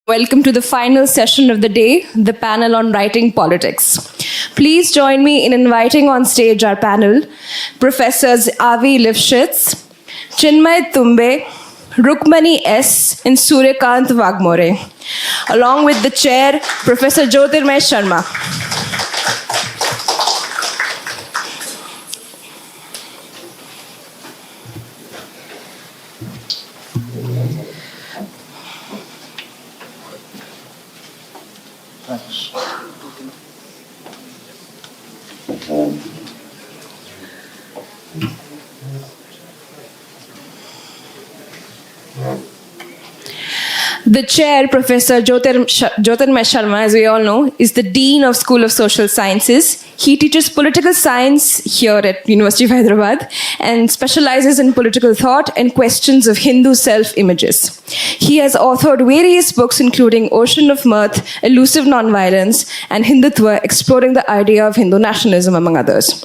Welcome to the final session of the day, the panel on writing politics. Please join me in inviting on stage our panel, Professors Avi Lifschitz, Chinmay Tumbe, Rukmini S, and Suryakanth Waghmore, along with the chair, Professor Jyotirmaya Sharma. Thanks. The chair, Professor Jyotirmaya Sharma, as we all know, is the Dean of School of Social Sciences. He teaches political science here at University of Hyderabad and specializes in political thought and questions of Hindu self-images. He has authored various books including Ocean of Mirth, Elusive Nonviolence, and Hindutva, exploring the idea of Hindu nationalism, among others.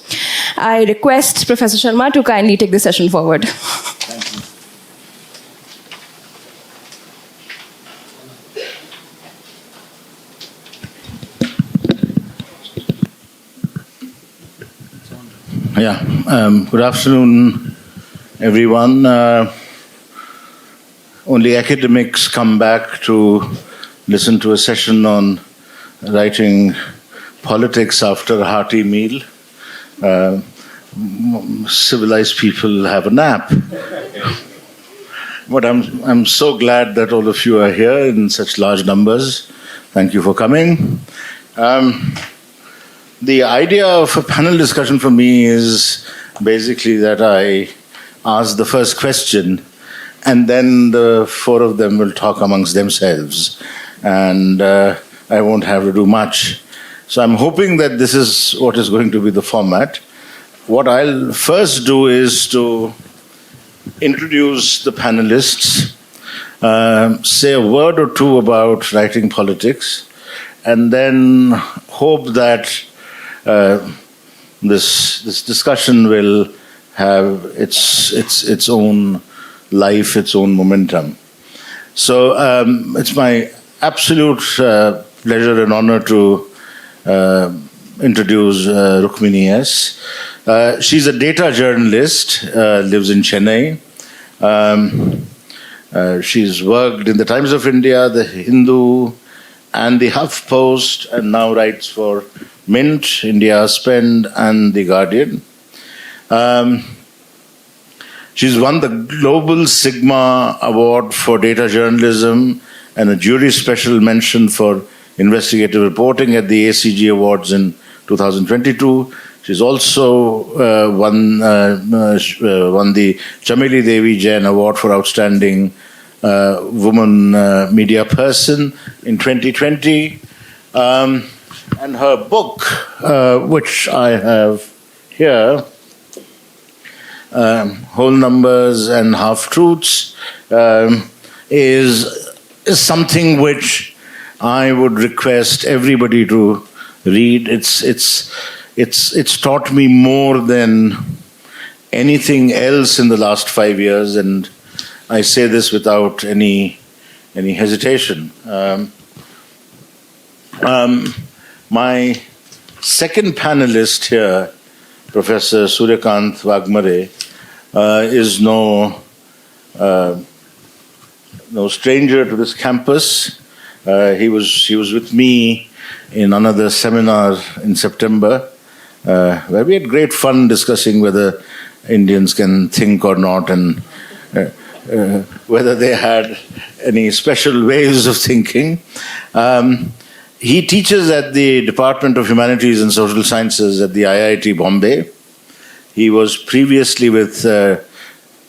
I request Professor Sharma to kindly take the session forward. Thank you. Good afternoon, everyone. Only academics come back to listen to a session on writing politics after a hearty meal. Civilized people have a nap. But I'm so glad that all of you are here in such large numbers. Thank you for coming. The idea of a panel discussion for me is basically that I ask the first question and then the four of them will talk amongst themselves, and I won't have to do much. So I'm hoping that this is what is going to be the format. What I'll first do is to introduce the panelists, say a word or two about writing politics, and then hope that this discussion will have its own life, its own momentum. So it's my absolute pleasure and honor to introduce Rukmini S. She's a data journalist, lives in Chennai. She's worked in the Times of India, the Hindu, and the HuffPost, and now writes for Mint, India Spend, and The Guardian. She's won the Global Sigma Award for Data Journalism and a jury special mention for investigative reporting at the ACG Awards in 2022. She's also won the Chameli Devi Jain Award for Outstanding Woman Media Person in 2020. And her book, which I have here, Whole Numbers and Half Truths, is something which I would request everybody to read. It's taught me more than anything else in the last 5 years, and I say this without any hesitation. My second panelist here, Professor Suryakanth Waghmore, is no stranger to this campus. He was with me in another seminar in September, where we had great fun discussing whether Indians can think or not, and whether they had any special ways of thinking. He teaches at the Department of Humanities and Social Sciences at the IIT Bombay. He was previously with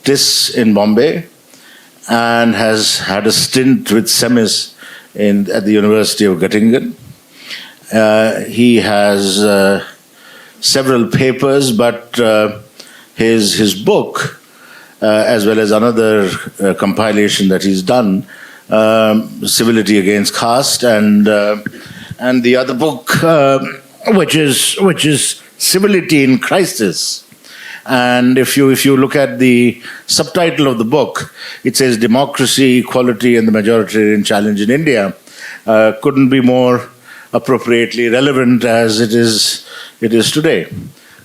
TIS in Bombay and has had a stint with SEMIS at the University of Göttingen. He has several papers, but his book, as well as another compilation that he's done, Civility Against Caste, and the other book, which is Civility in Crisis. And if you look at the subtitle of the book, it says Democracy, Equality, and the Majoritarian Challenge in India. couldn't be more appropriately relevant as it is today.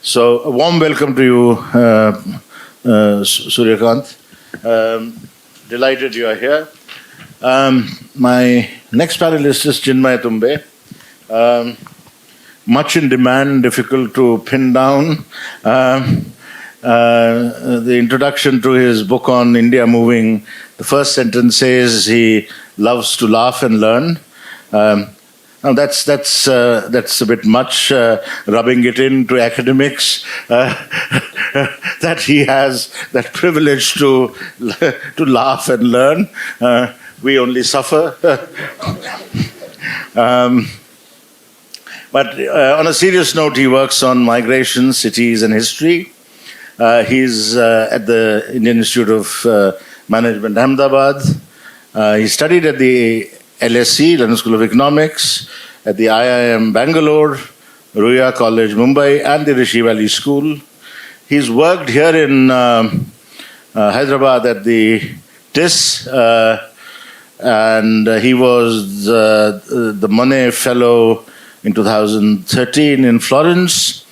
So a warm welcome to you, Suryakanth. Delighted you are here. My next panelist is Chinmay Tumbe. Much in demand, difficult to pin down. The introduction to his book on India Moving, the first sentence says he loves to laugh and learn. Now that's a bit much, rubbing it into academics. That he has that privilege to laugh and learn. We only suffer. But on a serious note, he works on migration, cities, and history. He's at the Indian Institute of Management, Ahmedabad. He studied at the LSE, London School of Economics, at the IIM Bangalore, Ruya College, Mumbai, and the Rishi Valley School. He's worked here in Hyderabad at the TIS, and he was the Monet Fellow in 2013 in Florence.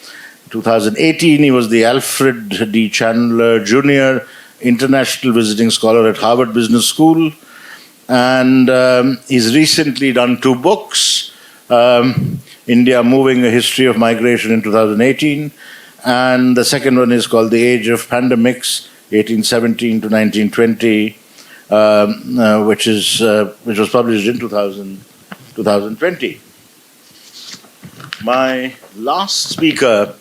2018, he was the Alfred D. Chandler Jr. International Visiting Scholar at Harvard Business School. And he's recently done 2 books, India Moving, A History of Migration in 2018, and the second one is called The Age of Pandemics, 1817 to 1920, which was published in 2020. My last speaker,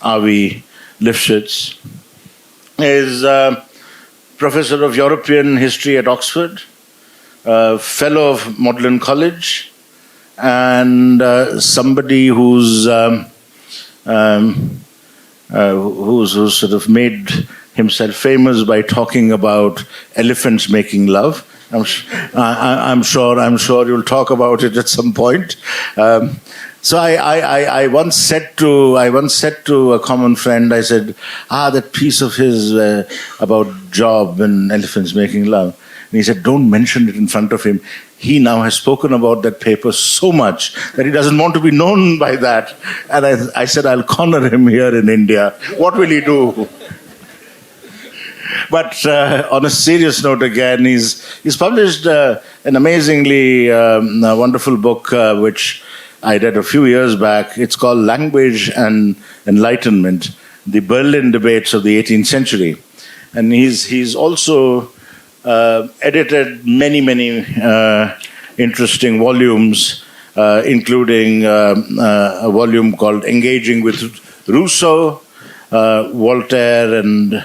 Avi Lifschitz, is Professor of European History at Oxford, Fellow of Magdalen College, and somebody who's sort of made himself famous by talking about elephants making love. I'm sure you'll talk about it at some point. So I once said to a common friend, I said, that piece of his about Job and elephants making love. And he said, don't mention it in front of him. He now has spoken about that paper so much that he doesn't want to be known by that. And I said, I'll corner him here in India. What will he do? But on a serious note again, he's published an amazingly wonderful book which I read a few years back. It's called Language and Enlightenment, the Berlin Debates of the 18th Century. And he's also edited many interesting volumes, including a volume called Engaging with Rousseau, Voltaire, and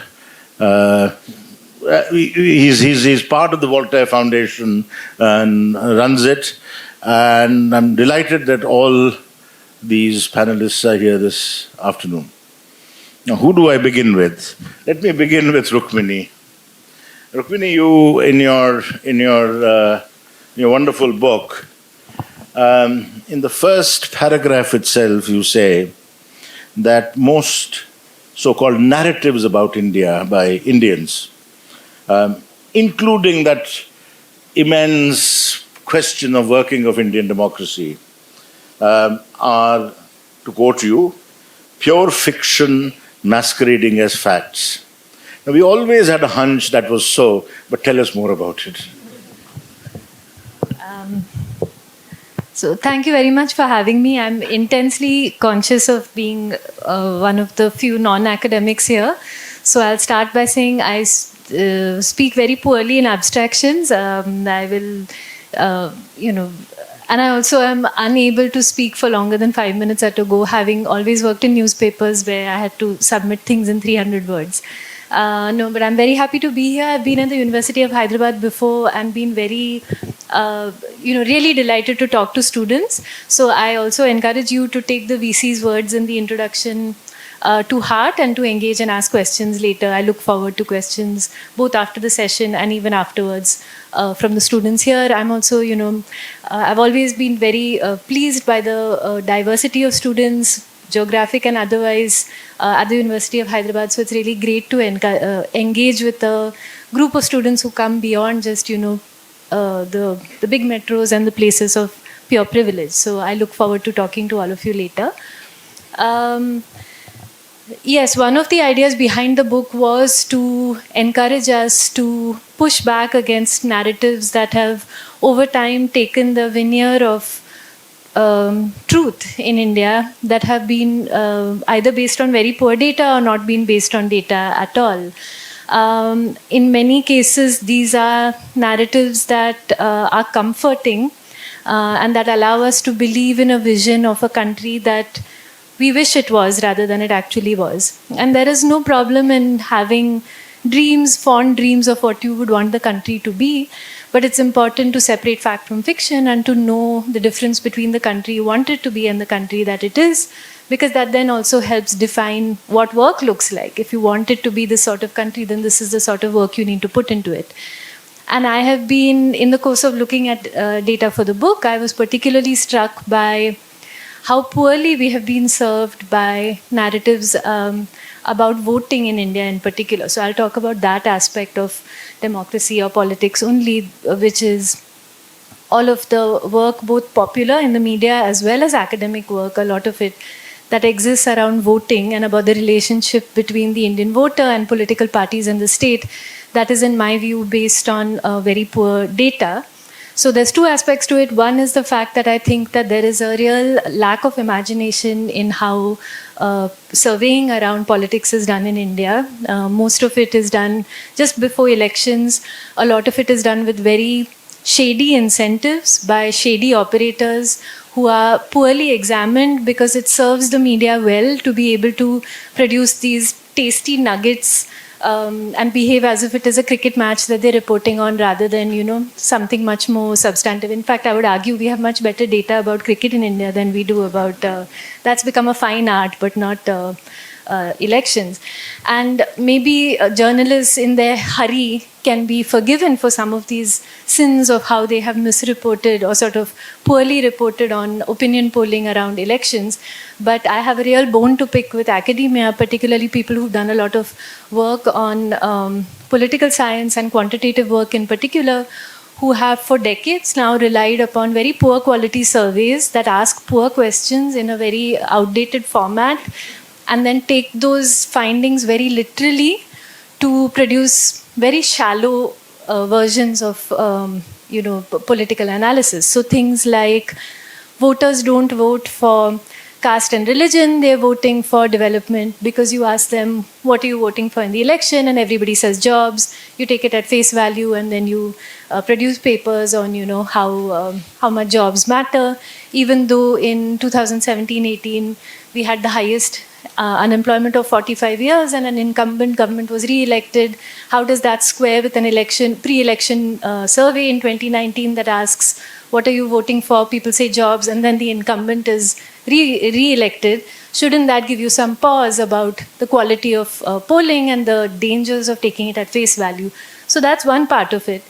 he's part of the Voltaire Foundation and runs it. And I'm delighted that all these panelists are here this afternoon. Now, who do I begin with? Let me begin with Rukmini. Rukmini, you in your wonderful book, in the first paragraph itself, you say that most so-called narratives about India by Indians, including that immense question of working of Indian democracy, are, to quote you, pure fiction masquerading as facts. Now, we always had a hunch that was so, but tell us more about it. So thank you very much for having me. I'm intensely conscious of being one of the few non-academics here. So I'll start by saying I speak very poorly in abstractions. I will, and I also am unable to speak for longer than 5 minutes at a go, having always worked in newspapers where I had to submit things in 300 words. No, but I'm very happy to be here. I've been at the University of Hyderabad before and been very, really delighted to talk to students. So I also encourage you to take the VC's words in the introduction to heart and to engage and ask questions later. I look forward to questions both after the session and even afterwards from the students here. I'm also, I've always been very pleased by the diversity of students, geographic and otherwise, at the University of Hyderabad. So it's really great to engage with a group of students who come beyond just, the big metros and the places of pure privilege. So I look forward to talking to all of you later. Yes, one of the ideas behind the book was to encourage us to push back against narratives that have over time taken the veneer of truth in India that have been either based on very poor data or not been based on data at all. In many cases, these are narratives that are comforting and that allow us to believe in a vision of a country that we wish it was rather than it actually was. And there is no problem in having dreams, fond dreams of what you would want the country to be, but it's important to separate fact from fiction and to know the difference between the country you want it to be and the country that it is, because that then also helps define what work looks like. If you want it to be this sort of country, then this is the sort of work you need to put into it. And I have been, in the course of looking at data for the book, I was particularly struck by how poorly we have been served by narratives about voting in India in particular. So I'll talk about that aspect of democracy or politics only, which is all of the work, both popular in the media as well as academic work, a lot of it that exists around voting and about the relationship between the Indian voter and political parties in the state, that is, in my view, based on very poor data. So there's two aspects to it. One is the fact that I think that there is a real lack of imagination in how surveying around politics is done in India. Most of it is done just before elections. A lot of it is done with very shady incentives by shady operators who are poorly examined because it serves the media well to be able to produce these tasty nuggets and behave as if it is a cricket match that they're reporting on rather than, something much more substantive. In fact, I would argue we have much better data about cricket in India than we do about, that's become a fine art, but not elections. And maybe journalists in their hurry can be forgiven for some of these sins of how they have misreported or sort of poorly reported on opinion polling around elections. But I have a real bone to pick with academia, particularly people who've done a lot of work on political science and quantitative work in particular, who have for decades now relied upon very poor quality surveys that ask poor questions in a very outdated format and then take those findings very literally to produce very shallow versions of political analysis. So things like voters don't vote for caste and religion, they're voting for development, because you ask them, what are you voting for in the election? And everybody says jobs. You take it at face value and then you produce papers on, how much jobs matter. Even though in 2017-18, we had the highest unemployment of 45 years and an incumbent government was re-elected. How does that square with an pre-election survey in 2019 that asks, what are you voting for? People say jobs, and then the incumbent is re-elected. Shouldn't that give you some pause about the quality of polling and the dangers of taking it at face value? So that's one part of it.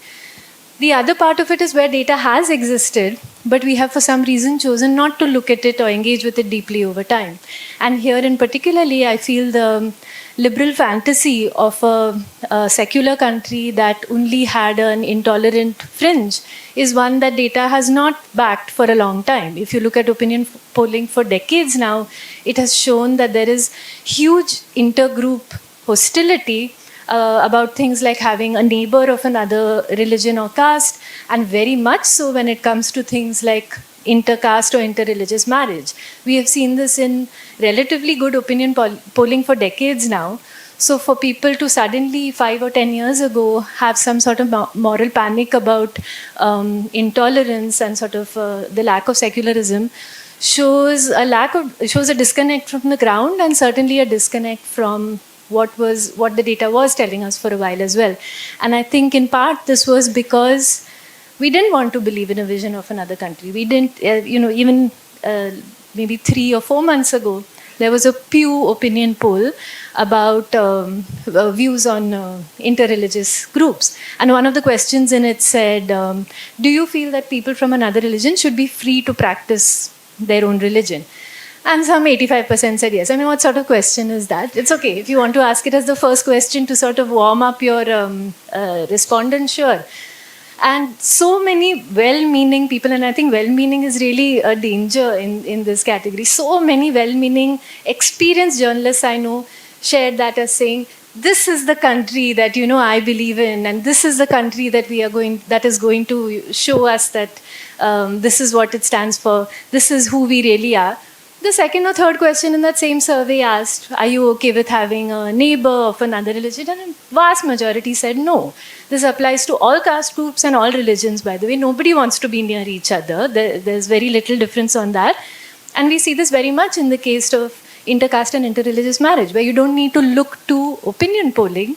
The other part of it is where data has existed, but we have for some reason chosen not to look at it or engage with it deeply over time. And here in particularly, I feel the liberal fantasy of a secular country that only had an intolerant fringe is one that data has not backed for a long time. If you look at opinion polling for decades now, it has shown that there is huge intergroup hostility about things like having a neighbor of another religion or caste, and very much so when it comes to things like intercaste or interreligious marriage. We have seen this in relatively good opinion polling for decades now. So for people to suddenly 5 or 10 years ago have some sort of moral panic about intolerance and sort of the lack of secularism shows a disconnect from the ground, and certainly a disconnect from what the data was telling us for a while as well. And I think in part this was because we didn't want to believe in a vision of another country. We didn't, even maybe 3 or 4 months ago, there was a Pew opinion poll about views on interreligious groups. And one of the questions in it said, do you feel that people from another religion should be free to practice their own religion? And some 85% said yes. I mean, what sort of question is that? It's okay. If you want to ask it as the first question to sort of warm up your respondent, sure. And so many well-meaning people, and I think well-meaning is really a danger in this category. So many well-meaning, experienced journalists I know shared that as saying, this is the country that, I believe in, and this is the country that that is going to show us that this is what it stands for, this is who we really are. The second or third question in that same survey asked, are you okay with having a neighbor of another religion? And a vast majority said no. This applies to all caste groups and all religions, by the way. Nobody wants to be near each other. There's very little difference on that. And we see this very much in the case of intercaste and interreligious marriage, where you don't need to look to opinion polling,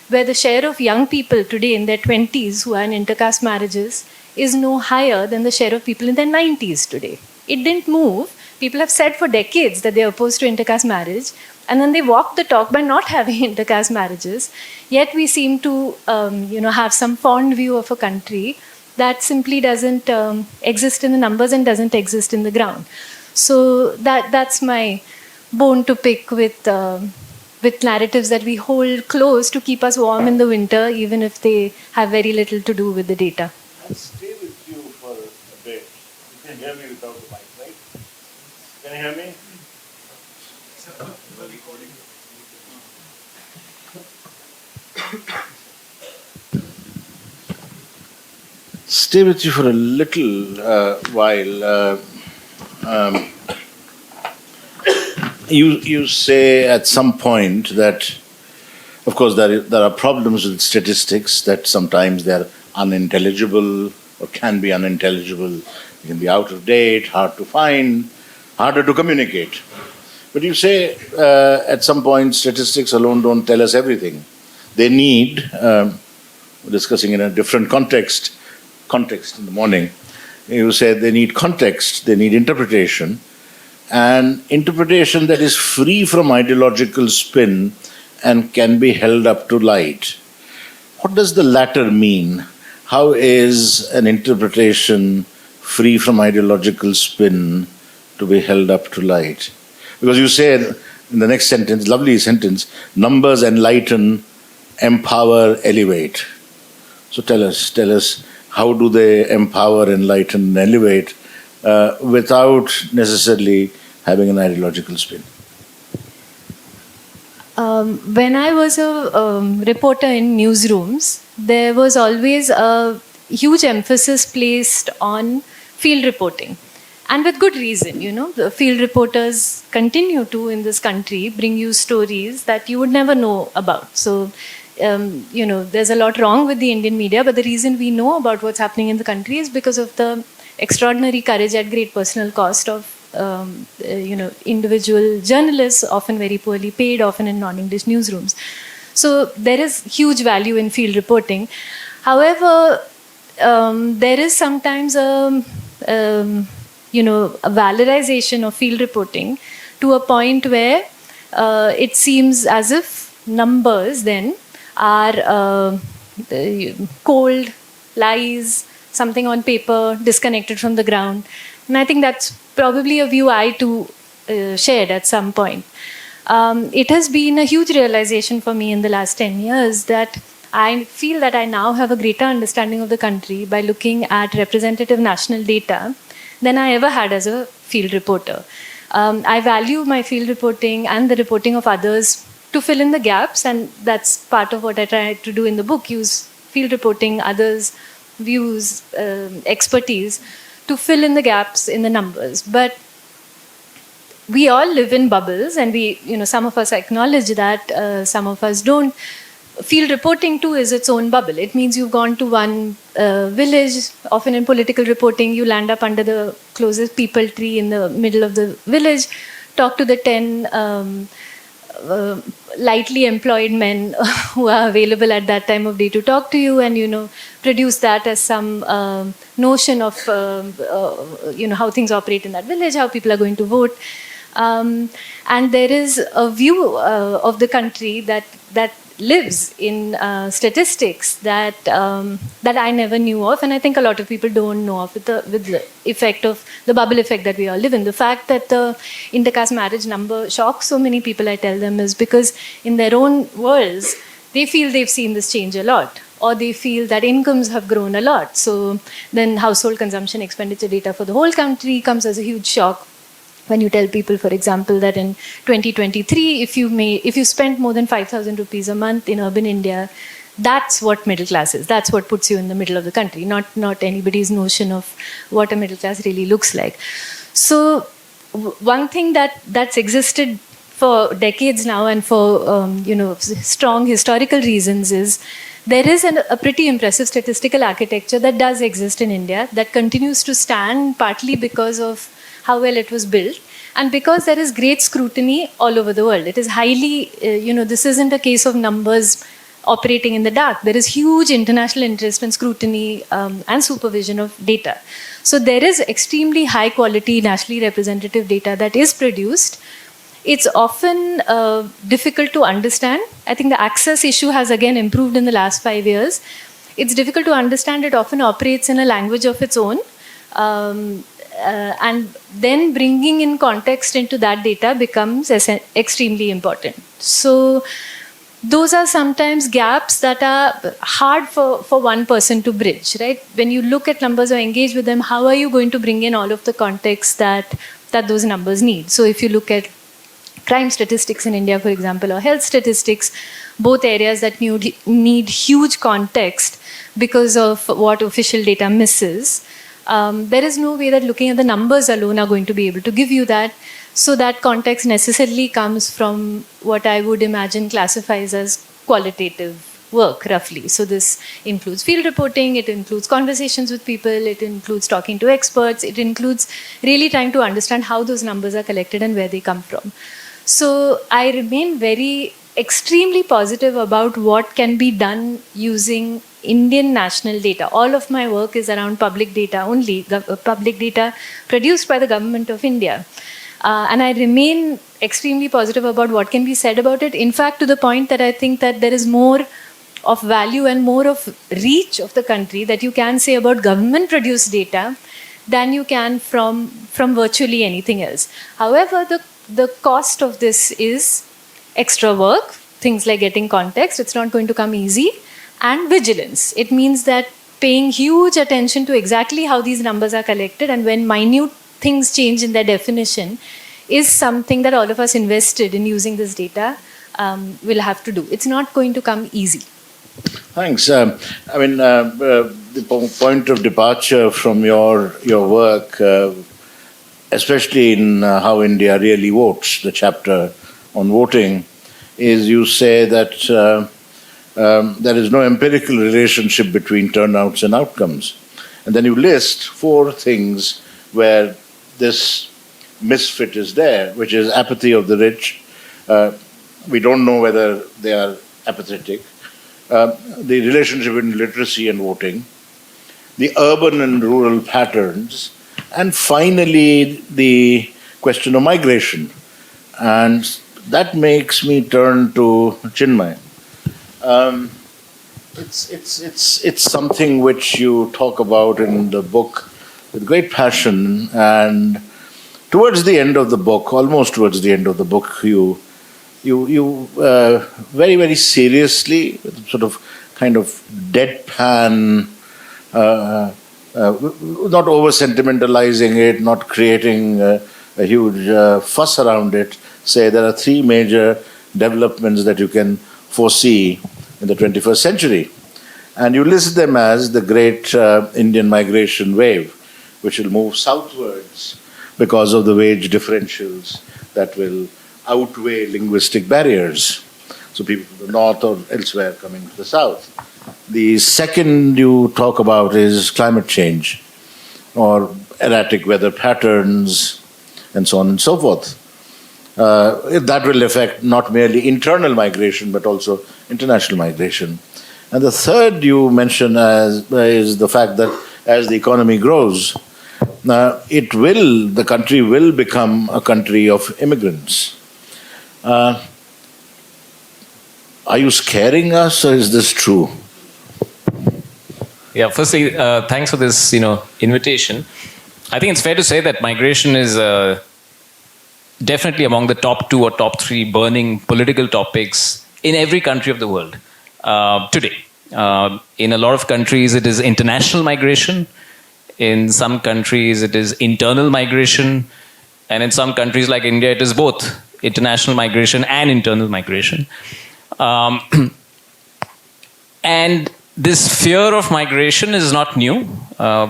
where the share of young people today in their 20s who are in intercaste marriages is no higher than the share of people in their 90s today. It didn't move. People have said for decades that they're opposed to intercaste marriage, and then they walk the talk by not having intercaste marriages. Yet we seem to, have some fond view of a country that simply doesn't exist in the numbers and doesn't exist in the ground. So that's my bone to pick with narratives that we hold close to keep us warm in the winter, even if they have very little to do with the data. I'll stay with you for a bit. You can hear me without the mic, right? Can you hear me? Stay with you for a little while. You say at some point that, of course, there are problems with statistics, that sometimes they are unintelligible or can be unintelligible. They can be out of date, hard to find, harder to communicate. But you say at some point statistics alone don't tell us everything. They need, discussing in a different context in the morning, you said they need context, they need interpretation, and interpretation that is free from ideological spin and can be held up to light. What does the latter mean? How is an interpretation free from ideological spin to be held up to light? Because you said in the next sentence, lovely sentence, numbers enlighten, empower, elevate. So tell us, how do they empower, enlighten, and elevate without necessarily having an ideological spin? When I was a reporter in newsrooms, there was always a huge emphasis placed on field reporting. And with good reason, the field reporters continue to, in this country, bring you stories that you would never know about. So, there's a lot wrong with the Indian media, but the reason we know about what's happening in the country is because of the extraordinary courage at great personal cost of, individual journalists, often very poorly paid, often in non-English newsrooms. So there is huge value in field reporting. However, there is sometimes a valorization of field reporting to a point where it seems as if numbers then are cold, lies, something on paper, disconnected from the ground. And I think that's probably a view I too shared at some point. It has been a huge realization for me in the last 10 years that I feel that I now have a greater understanding of the country by looking at representative national data than I ever had as a field reporter. I value my field reporting and the reporting of others to fill in the gaps, and that's part of what I try to do in the book, use field reporting, others' views, expertise, to fill in the gaps in the numbers. But we all live in bubbles, and some of us acknowledge that, some of us don't. Field reporting too is its own bubble. It means you've gone to one village. Often in political reporting, you land up under the closest peepal tree in the middle of the village, talk to the 10 lightly employed men who are available at that time of day to talk to you, and produce that as some notion of how things operate in that village, how people are going to vote. And there is a view of the country that lives in statistics that I never knew of, and I think a lot of people don't know of, with the effect of the bubble effect that we all live in. The fact that the intercaste marriage number shocks so many people, I tell them, is because in their own worlds, they feel they've seen this change a lot. or they feel that incomes have grown a lot. So then household consumption expenditure data for the whole country comes as a huge shock. When you tell people, for example, that in 2023, if you spent more than 5,000 rupees a month in urban India, that's what middle class is. That's what puts you in the middle of the country, not anybody's notion of what a middle class really looks like. So one thing that's existed for decades now, and for strong historical reasons, is there is a pretty impressive statistical architecture that does exist in India that continues to stand, partly because of how well it was built, and because there is great scrutiny all over the world. It is highly, this isn't a case of numbers operating in the dark. There is huge international interest and scrutiny and supervision of data. So there is extremely high quality, nationally representative data that is produced. It's often difficult to understand. I think the access issue has again improved in the last 5 years. It's difficult to understand. It often operates in a language of its own. And then bringing in context into that data becomes extremely important. So those are sometimes gaps that are hard for one person to bridge, right? When you look at numbers or engage with them, how are you going to bring in all of the context that those numbers need? So if you look at crime statistics in India, for example, or health statistics, both areas that need huge context because of what official data misses, there is no way that looking at the numbers alone are going to be able to give you that. So that context necessarily comes from what I would imagine classifies as qualitative work, roughly. So this includes field reporting, it includes conversations with people, it includes talking to experts, it includes really trying to understand how those numbers are collected and where they come from. So I remain extremely positive about what can be done using Indian national data. All of my work is around public data only, public data produced by the government of India. And I remain extremely positive about what can be said about it. In fact, to the point that I think that there is more of value and more of reach of the country that you can say about government-produced data than you can from virtually anything else. However, the cost of this is extra work, things like getting context. It's not going to come easy. And vigilance. It means that paying huge attention to exactly how these numbers are collected, and when minute things change in their definition, is something that all of us invested in using this data will have to do. It's not going to come easy. Thanks. The point of departure from your work, especially in How India Really Votes, the chapter on voting, is you say that there is no empirical relationship between turnouts and outcomes. And then you list 4 things where this misfit is there, which is apathy of the rich. We don't know whether they are apathetic. The relationship between literacy and voting, the urban and rural patterns, and finally the question of migration. And that makes me turn to Chinmay. It's something which you talk about in the book with great passion, and towards the end of the book, almost towards the end of the book, you very, very seriously, sort of kind of deadpan, not over sentimentalizing it, not creating a huge fuss around it, say there are 3 major developments that you can foresee in the 21st century. And you list them as the great Indian migration wave, which will move southwards because of the wage differentials that will outweigh linguistic barriers. So people from the north or elsewhere coming to the south. The second you talk about is climate change, or erratic weather patterns, and so on and so forth. That will affect not merely internal migration, but also international migration. And the third you mention is the fact that as the economy grows, the country will become a country of immigrants. Are you scaring us, or is this true? Yeah, firstly, thanks for this, invitation. I think it's fair to say that migration is definitely among the top 2 or top 3 burning political topics in every country of the world today. In a lot of countries, it is international migration. In some countries, it is internal migration. And in some countries like India, it is both international migration and internal migration. And this fear of migration is not new.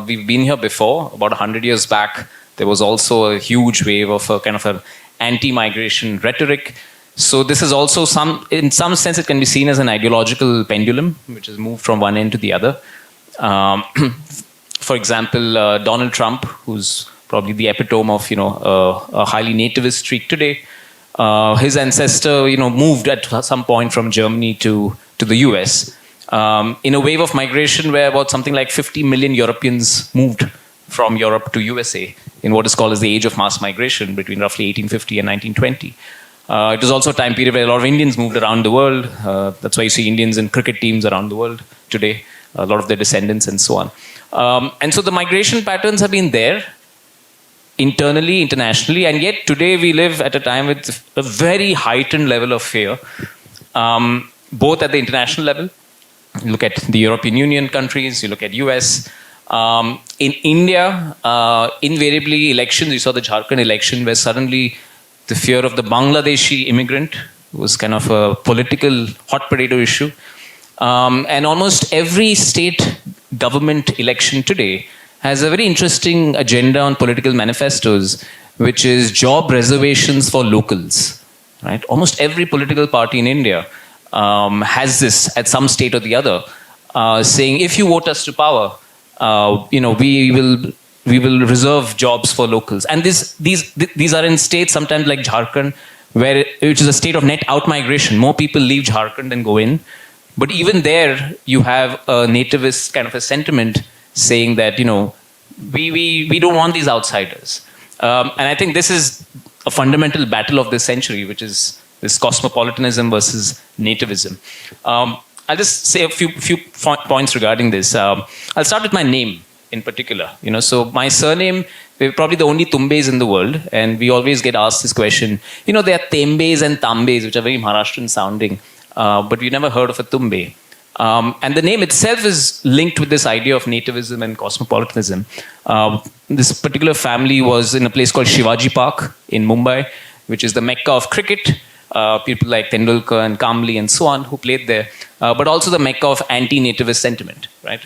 We've been here before. About 100 years back, there was also a huge wave of a kind of an anti-migration rhetoric. So this is also in some sense, it can be seen as an ideological pendulum, which has moved from one end to the other. For example, Donald Trump, who's probably the epitome of a highly nativist streak today. His ancestor, moved at some point from Germany to the US in a wave of migration where about something like 50 million Europeans moved from Europe to USA in what is called as the age of mass migration between roughly 1850 and 1920. It was also a time period where a lot of Indians moved around the world. That's why you see Indians in cricket teams around the world today, a lot of their descendants and so on. And so the migration patterns have been there internally, internationally, and yet today we live at a time with a very heightened level of fear, both at the international level. You look at the European Union countries, you look at US. In India, invariably elections, you saw the Jharkhand election where suddenly the fear of the Bangladeshi immigrant was kind of a political hot potato issue. And almost every state government election today has a very interesting agenda on political manifestos, which is job reservations for locals. Right? Almost every political party in India has this at some state or the other, saying if you vote us to power, we will reserve jobs for locals. And these are in states sometimes like Jharkhand, which is a state of net out-migration. More people leave Jharkhand than go in. But even there, you have a nativist kind of a sentiment saying that, we don't want these outsiders. And I think this is a fundamental battle of this century, which is this cosmopolitanism versus nativism. I'll just say a few points regarding this. I'll start with my name in particular. So my surname, we're probably the only Tumbes in the world, and we always get asked this question. There are Tembes and Tambes, which are very Maharashtrian sounding, but we never heard of a Tumbe. And the name itself is linked with this idea of nativism and cosmopolitanism. This particular family was in a place called Shivaji Park in Mumbai, which is the Mecca of cricket. People like Tendulkar and Kamli and so on who played there, but also the Mecca of anti-nativist sentiment, right?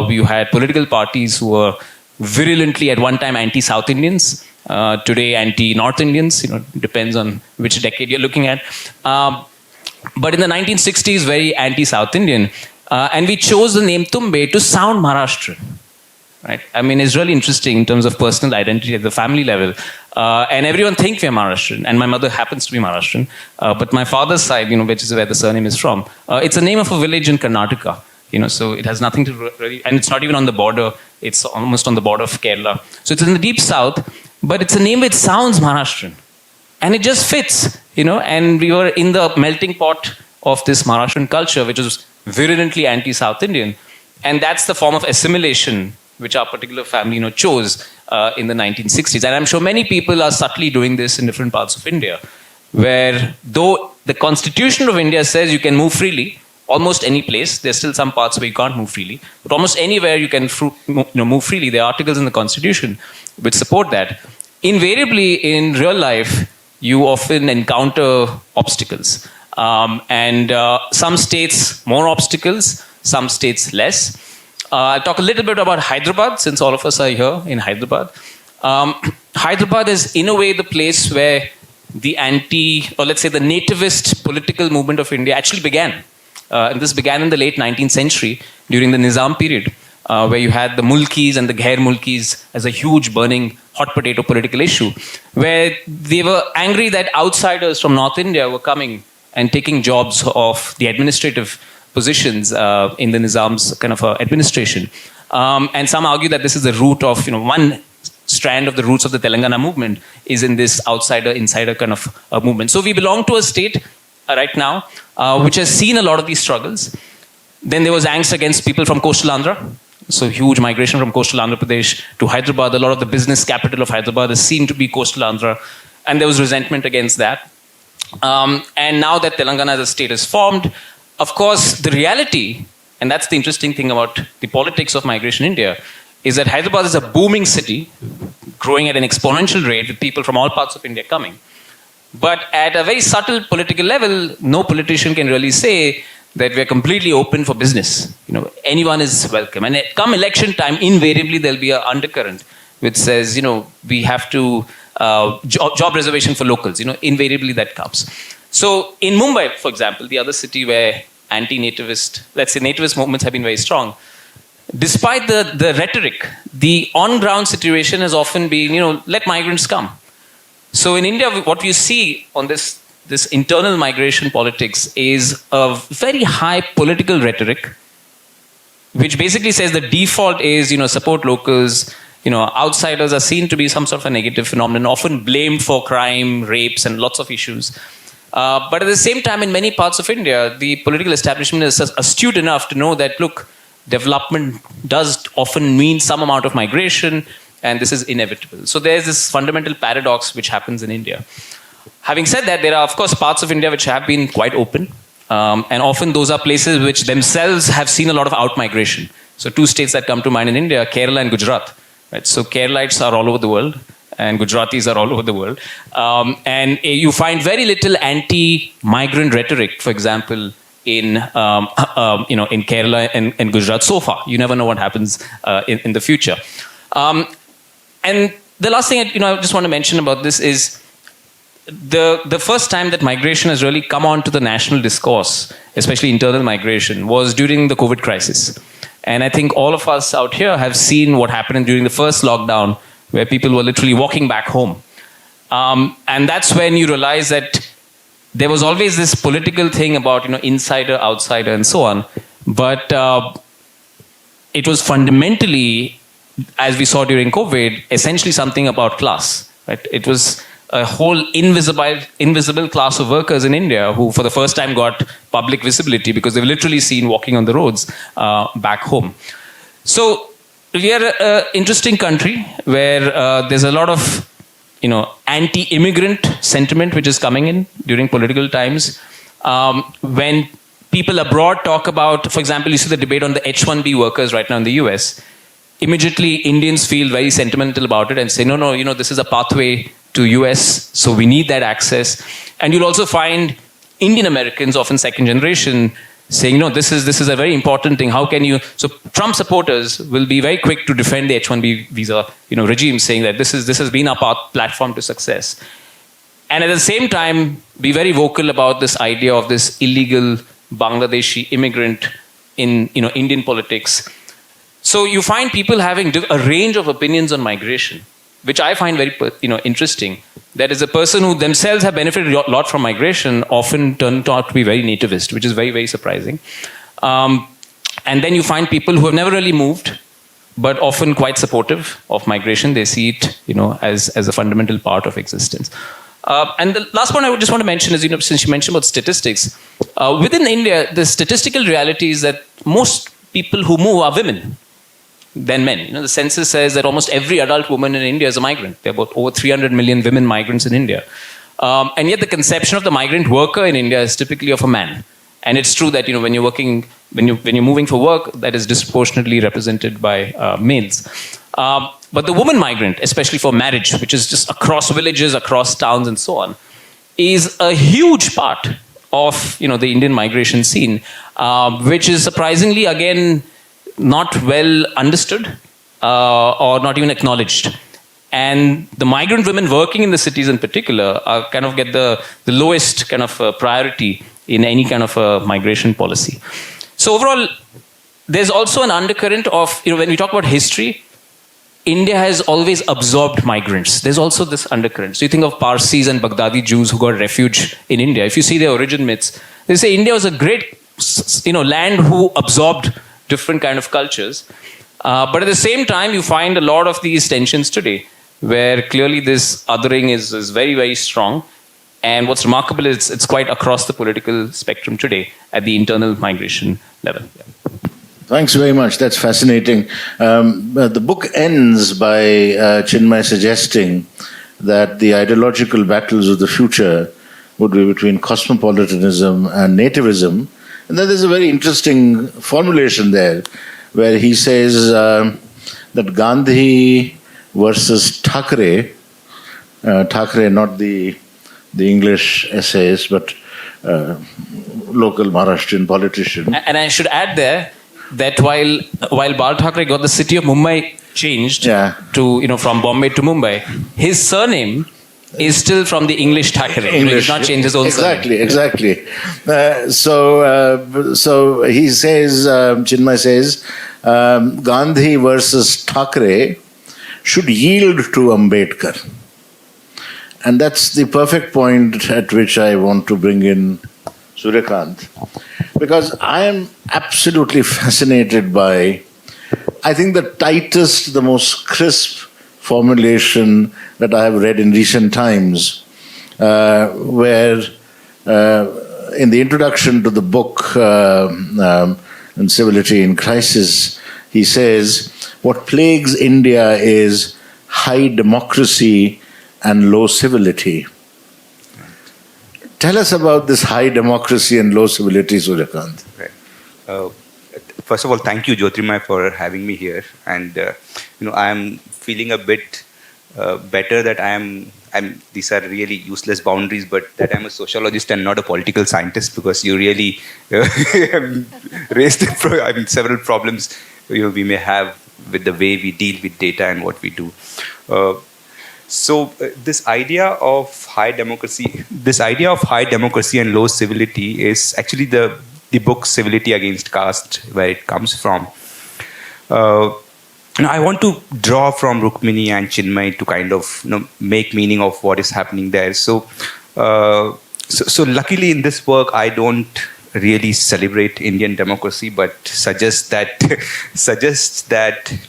You had political parties who were virulently at one time anti-South Indians, today anti-North Indians, depends on which decade you're looking at. But in the 1960s, very anti-South Indian. And we chose the name Tumbe to sound Maharashtrian. Right? I mean, it's really interesting in terms of personal identity at the family level. And everyone thinks we're Maharashtrian. And my mother happens to be Maharashtrian. But my father's side, which is where the surname is from, it's the name of a village in Karnataka. So it has nothing to really, and it's not even on the border. It's almost on the border of Kerala. So it's in the deep south, but it's a name which sounds Maharashtrian. And it just fits, and we were in the melting pot of this Maharashtrian culture, which was virulently anti-South Indian. And that's the form of assimilation which our particular family, chose in the 1960s. And I'm sure many people are subtly doing this in different parts of India, where though the Constitution of India says you can move freely, almost any place, there's still some parts where you can't move freely, but almost anywhere you can move freely. There are articles in the Constitution which support that. Invariably, in real life, you often encounter obstacles. And some states more obstacles, some states less. I'll talk a little bit about Hyderabad, since all of us are here in Hyderabad. Hyderabad is in a way the place where the the nativist political movement of India actually began. And this began in the late 19th century during the Nizam period, where you had the Mulkis and the Ghair Mulkis as a huge burning hot potato political issue, where they were angry that outsiders from North India were coming and taking jobs of the administrative positions in the Nizam's kind of administration. And some argue that this is the root of, one strand of the roots of the Telangana movement is in this outsider-insider kind of movement. So we belong to a state right now which has seen a lot of these struggles. Then there was angst against people from coastal Andhra. So huge migration from coastal Andhra Pradesh to Hyderabad. A lot of the business capital of Hyderabad is seen to be coastal Andhra. And there was resentment against that. And now that Telangana as a state is formed, of course, the reality and that's the interesting thing about the politics of migration in India, is that Hyderabad is a booming city, growing at an exponential rate with people from all parts of India coming. But at a very subtle political level, no politician can really say that we're completely open for business. Anyone is welcome. And come election time, invariably there'll be an undercurrent which says, we have to job reservation for locals. Invariably that comes. So in Mumbai, for example, the other city where anti-nativist, let's say nativist movements have been very strong, despite the rhetoric, the on-ground situation has often been, let migrants come. So in India, what you see on this internal migration politics is a very high political rhetoric, which basically says the default is, support locals. Outsiders are seen to be some sort of a negative phenomenon, often blamed for crime, rapes, and lots of issues. But at the same time, in many parts of India, the political establishment is astute enough to know that, look, development does often mean some amount of migration, and this is inevitable. So there's this fundamental paradox which happens in India. Having said that, there are, of course, parts of India which have been quite open, and often those are places which themselves have seen a lot of out-migration. So two states that come to mind in India, Kerala and Gujarat. Right? So Keralites are all over the world, and Gujaratis are all over the world. And you find very little anti-migrant rhetoric, for example, in Kerala and Gujarat so far. You never know what happens in the future. And the last thing I just want to mention about this is the first time that migration has really come onto the national discourse, especially internal migration, was during the COVID crisis. And I think all of us out here have seen what happened during the first lockdown, where people were literally walking back home. And that's when you realize that there was always this political thing about, insider, outsider, and so on. But it was fundamentally, as we saw during COVID, essentially something about class. Right? It was a whole invisible class of workers in India who for the first time got public visibility because they've literally seen walking on the roads back home. So we are an interesting country where there's a lot of anti-immigrant sentiment which is coming in during political times. When people abroad talk about, for example, you see the debate on the H-1B workers right now in the US, immediately Indians feel very sentimental about it and say, no, this is a pathway to US, so we need that access. And you'll also find Indian Americans, often second generation, saying, no, this is a very important thing. How can you... So Trump supporters will be very quick to defend the H-1B visa regime, saying that this has been our platform to success. And at the same time, be very vocal about this idea of this illegal Bangladeshi immigrant in Indian politics. So you find people having a range of opinions on migration, which I find very interesting. That is, a person who themselves have benefited a lot from migration often turned out to be very nativist, which is very, very surprising. And then you find people who have never really moved, but often quite supportive of migration. They see it, as a fundamental part of existence. And the last point I would just want to mention is, since you mentioned about statistics, within India, the statistical reality is that most people who move are women than men. The census says that almost every adult woman in India is a migrant. There are about over 300 million women migrants in India. And yet the conception of the migrant worker in India is typically of a man. And it's true that, when you're moving for work, that is disproportionately represented by males. But the woman migrant, especially for marriage, which is just across villages, across towns and so on, is a huge part of, the Indian migration scene, which is surprisingly, again, not well understood or not even acknowledged. And the migrant women working in the cities in particular kind of get the lowest kind of priority in any kind of a migration policy. So overall, there's also an undercurrent of, when we talk about history, India has always absorbed migrants. There's also this undercurrent. So you think of Parsis and Baghdadi Jews who got refuge in India. If you see their origin myths, they say India was a great, land who absorbed different kind of cultures. But at the same time, you find a lot of these tensions today, where clearly this othering is very, very strong. And what's remarkable is it's quite across the political spectrum today at the internal migration level. Yeah. Thanks very much. That's fascinating. The book ends by Chinmay suggesting that the ideological battles of the future would be between cosmopolitanism and nativism, And then there's a very interesting formulation there where he says that Gandhi versus Thackeray, Thackeray, not the English essayist, but local Maharashtrian politician. And I should add there that while Bal Thackeray got the city of Mumbai changed to from Bombay to Mumbai, his surname is still from the English Thackeray. He's not changed his own surname. Exactly. So he says, Chinmay says, Gandhi versus Thackeray should yield to Ambedkar. And that's the perfect point at which I want to bring in Suryakanth. Because I am absolutely fascinated by, I think, the tightest, the most crisp formulation that I have read in recent times, where in the introduction to the book, Civility in Crisis, he says, what plagues India is high democracy and low civility. Tell us about this high democracy and low civility, Suryakanth. Right. First of all, thank you, Jyotirmaya, for having me here. And I am feeling a bit better that I'm. These are really useless boundaries, but that I'm a sociologist and not a political scientist, because you really raised several problems we may have with the way we deal with data and what we do. So this idea of high democracy and low civility is actually the book Civility Against Caste, where it comes from. I want to draw from Rukmini and Chinmay to kind of make meaning of what is happening there. So luckily in this work I don't really celebrate Indian democracy, but suggests that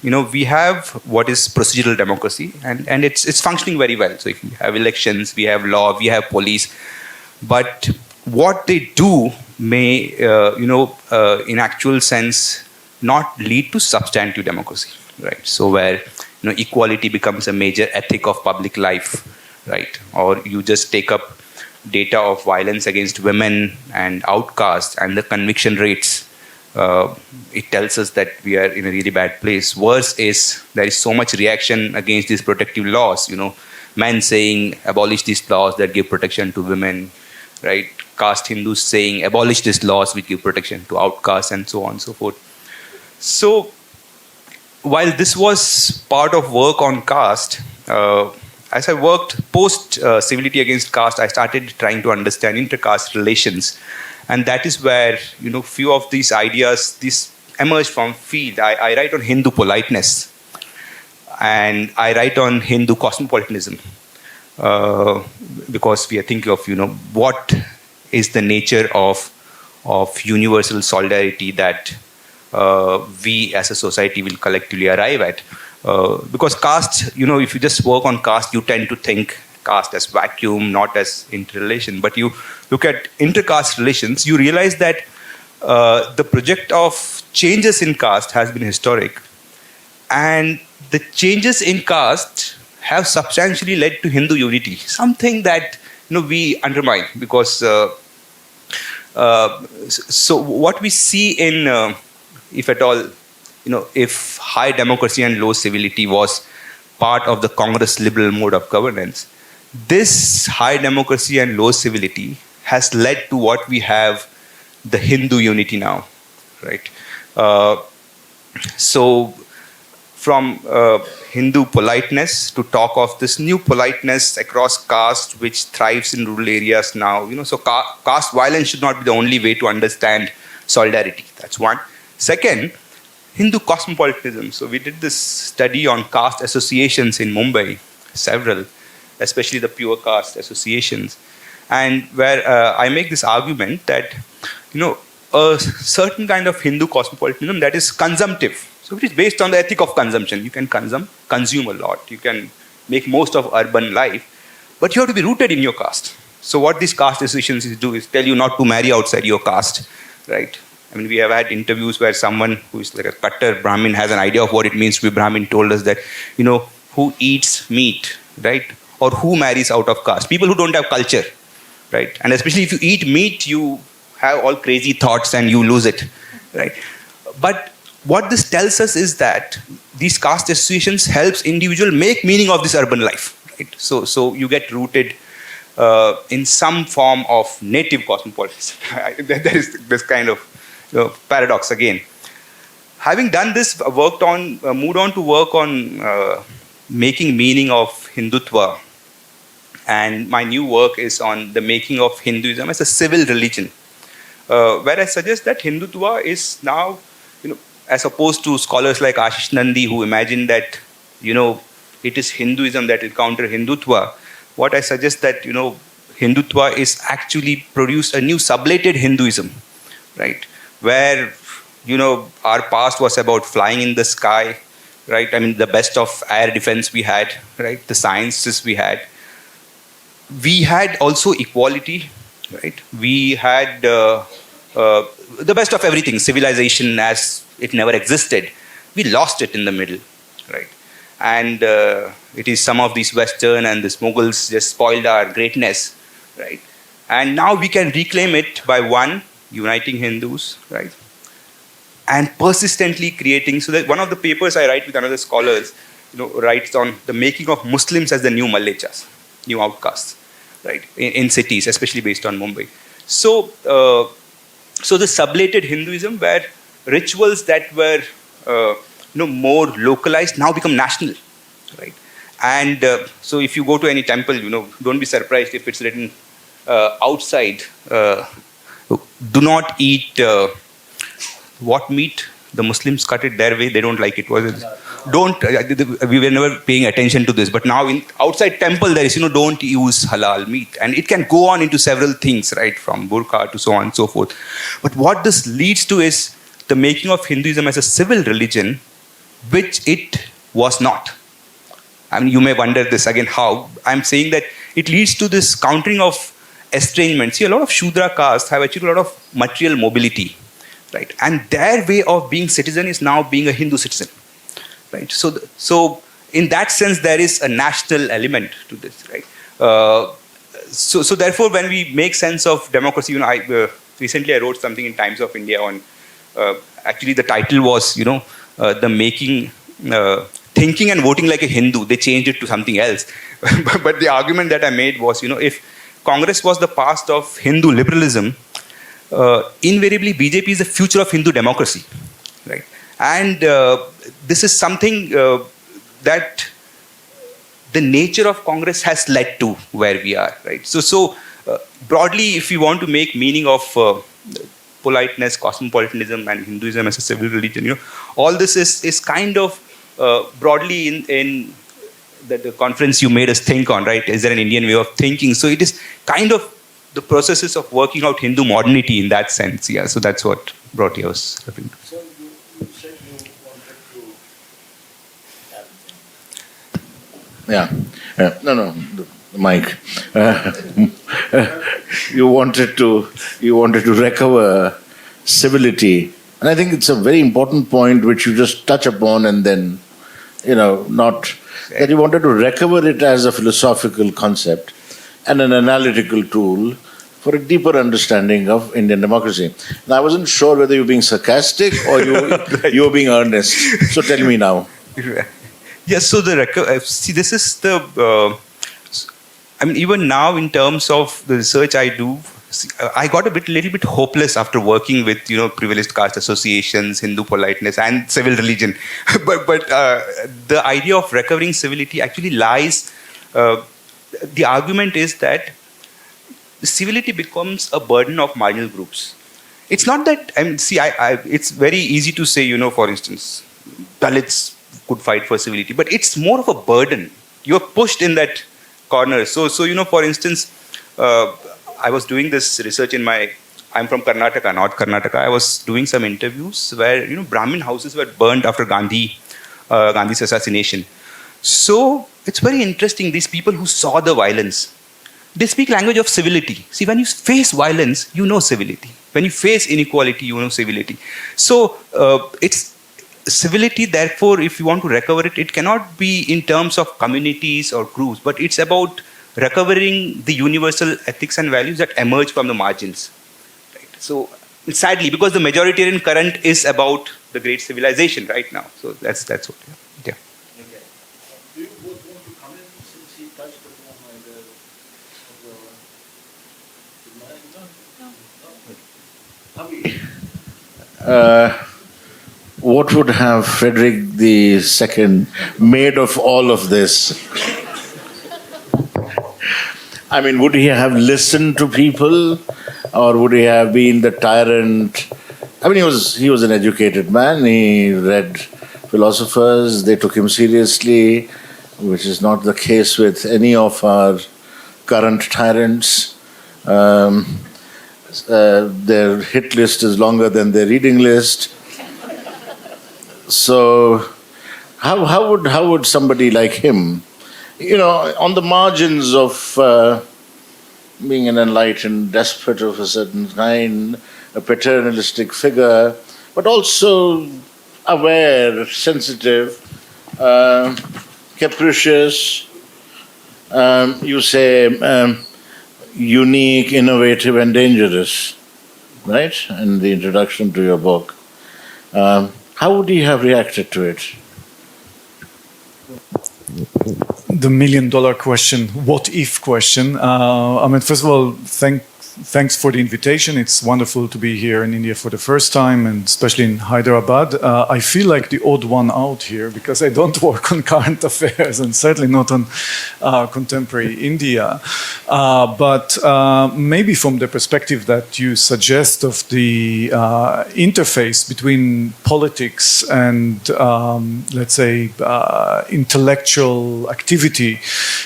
we have what is procedural democracy, and it's functioning very well. So if we have elections, we have law, we have police, but what they do may in actual sense not lead to substantive democracy, right? So where equality becomes a major ethic of public life, right? Or you just take up data of violence against women and outcasts and the conviction rates, it tells us that we are in a really bad place. Worse is there is so much reaction against these protective laws, men saying abolish these laws that give protection to women, right? Caste Hindus saying abolish these laws which give protection to outcasts, and so on and so forth. So while this was part of work on caste, as I worked post Civility Against Caste, I started trying to understand intercaste relations, and that is where few of these ideas emerged from field. I write on Hindu politeness, and I write on Hindu cosmopolitanism, because we are thinking of what is the nature of universal solidarity that we as a society will collectively arrive at. Because caste, if you just work on caste, you tend to think caste as vacuum, not as interrelation. But you look at intercaste relations, you realize that the project of changes in caste has been historic. And the changes in caste have substantially led to Hindu unity, something that we undermine. Because so what we see in, if at all, if high democracy and low civility was part of the Congress liberal mode of governance, this high democracy and low civility has led to what we have, the Hindu unity now, right? So from Hindu politeness to talk of this new politeness across caste which thrives in rural areas now, so caste violence should not be the only way to understand solidarity. That's one. Second, Hindu cosmopolitanism. So we did this study on caste associations in Mumbai, several, especially the pure caste associations, and where I make this argument that a certain kind of Hindu cosmopolitanism that is consumptive. So it is based on the ethic of consumption. You can consume a lot. You can make most of urban life, but you have to be rooted in your caste. So what these caste associations do is tell you not to marry outside your caste, right? I mean, we have had interviews where someone who is like a Kattar Brahmin has an idea of what it means to be Brahmin, told us that, who eats meat, right? Or who marries out of caste. People who don't have culture, right? And especially if you eat meat, you have all crazy thoughts and you lose it, right? But what this tells us is that these caste associations helps individual make meaning of this urban life, right? So you get rooted in some form of native cosmopolitanism. There is this kind of paradox again. Having done this, moved on to work on making meaning of Hindutva, and my new work is on the making of Hinduism as a civil religion, where I suggest that Hindutva is now, as opposed to scholars like Ashish Nandi who imagine that, it is Hinduism that will counter Hindutva. What I suggest that, Hindutva is actually produced a new sublated Hinduism, right? Where, our past was about flying in the sky, right? I mean, the best of air defense we had, right? The sciences we had. We had also equality, right? We had the best of everything, civilization as it never existed. We lost it in the middle, right? And it is some of these Western and these Mughals just spoiled our greatness, right? And now we can reclaim it by uniting Hindus, right? And persistently creating, so that one of the papers I write with another scholars, writes on the making of Muslims as the new Mallechas, new outcasts, right? In cities, especially based on Mumbai. So the sublated Hinduism where rituals that were more localized now become national, right? And so if you go to any temple, don't be surprised if it's written outside, do not eat what meat? The Muslims cut it their way, they don't like it. We were never paying attention to this, but now outside temple there is, don't use halal meat. And it can go on into several things, right? From burqa to so on and so forth. But what this leads to is the making of Hinduism as a civil religion, which it was not. I mean, you may wonder this again, how? I'm saying that it leads to this countering of estrangement. See, a lot of Shudra castes have achieved a lot of material mobility, right? And their way of being citizen is now being a Hindu citizen, right? So in that sense, there is a national element to this, right? So therefore, when we make sense of democracy, recently I wrote something in Times of India on, actually the title was, the making, thinking and voting like a Hindu. They changed it to something else. But the argument that I made was, if Congress was the past of Hindu liberalism, invariably BJP is the future of Hindu democracy, right? And this is something that the nature of Congress has led to where we are, right? So broadly, if we want to make meaning of politeness, cosmopolitanism, and Hinduism as a civil religion, all this is kind of broadly in the conference you made us think on, right? Is there an Indian way of thinking? So it is kind of the processes of working out Hindu modernity in that sense, yeah. So that's what broadly I was referring to. So you said you wanted to... No, the mic. You wanted to recover civility, and I think it's a very important point which you just touch upon, and then not that you wanted to recover it as a philosophical concept and an analytical tool for a deeper understanding of Indian democracy. Now, I wasn't sure whether you were being sarcastic or you were being earnest. So tell me now. Yes, so see, this is the... even now in terms of the research I do, I got little bit hopeless after working with, privileged caste associations, Hindu politeness, and civil religion. but the idea of recovering civility actually lies... the argument is that civility becomes a burden of marginal groups. It's not that, it's very easy to say, for instance, Dalits could fight for civility, but it's more of a burden. You're pushed in that corner. So for instance, I was doing this research I'm from Karnataka, North Karnataka. I was doing some interviews where, Brahmin houses were burned after Gandhi's assassination. So it's very interesting, these people who saw the violence, they speak language of civility. See, when you face violence, you know civility. When you face inequality, you know civility. So it's civility, therefore, if you want to recover it, it cannot be in terms of communities or groups, but it's about recovering the universal ethics and values that emerge from the margins. Right? So sadly, because the majoritarian current is about the great civilization right now. So that's what. Yeah. Do you both want to comment since he touched upon what would have Frederick II made of all of this? I mean, would he have listened to people, or would he have been the tyrant? I mean, he was an educated man. He read philosophers. They took him seriously, which is not the case with any of our current tyrants. Their hit list is longer than their reading list. So, how would somebody like him, on the margins of being an enlightened despot of a certain kind, a paternalistic figure, but also aware, sensitive, capricious, you say unique, innovative, and dangerous, right? In the introduction to your book. How would he have reacted to it? The million-dollar question, what-if question. First of all, thanks for the invitation. It's wonderful to be here in India for the first time, and especially in Hyderabad. I feel like the odd one out here because I don't work on current affairs and certainly not on contemporary India. But maybe from the perspective that you suggest of the interface between politics and, let's say, intellectual activity,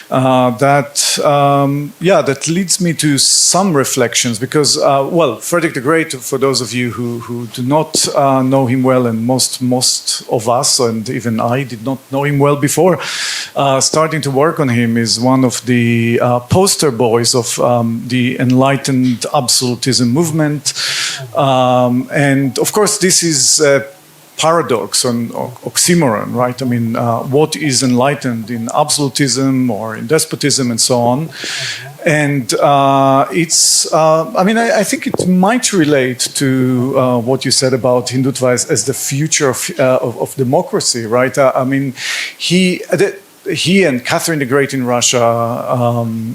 that leads me to some reflections because, Frederick the Great, for those of you who do not know him well, and most of us, and even I did not know him well before starting to work on him, is one of the poster boys of the enlightened absolutism movement. And of course, this is paradox and oxymoron, right? I mean, what is enlightened in absolutism or in despotism and so on? And I think it might relate to what you said about Hindutva as the future of democracy, right? He and Catherine the Great in Russia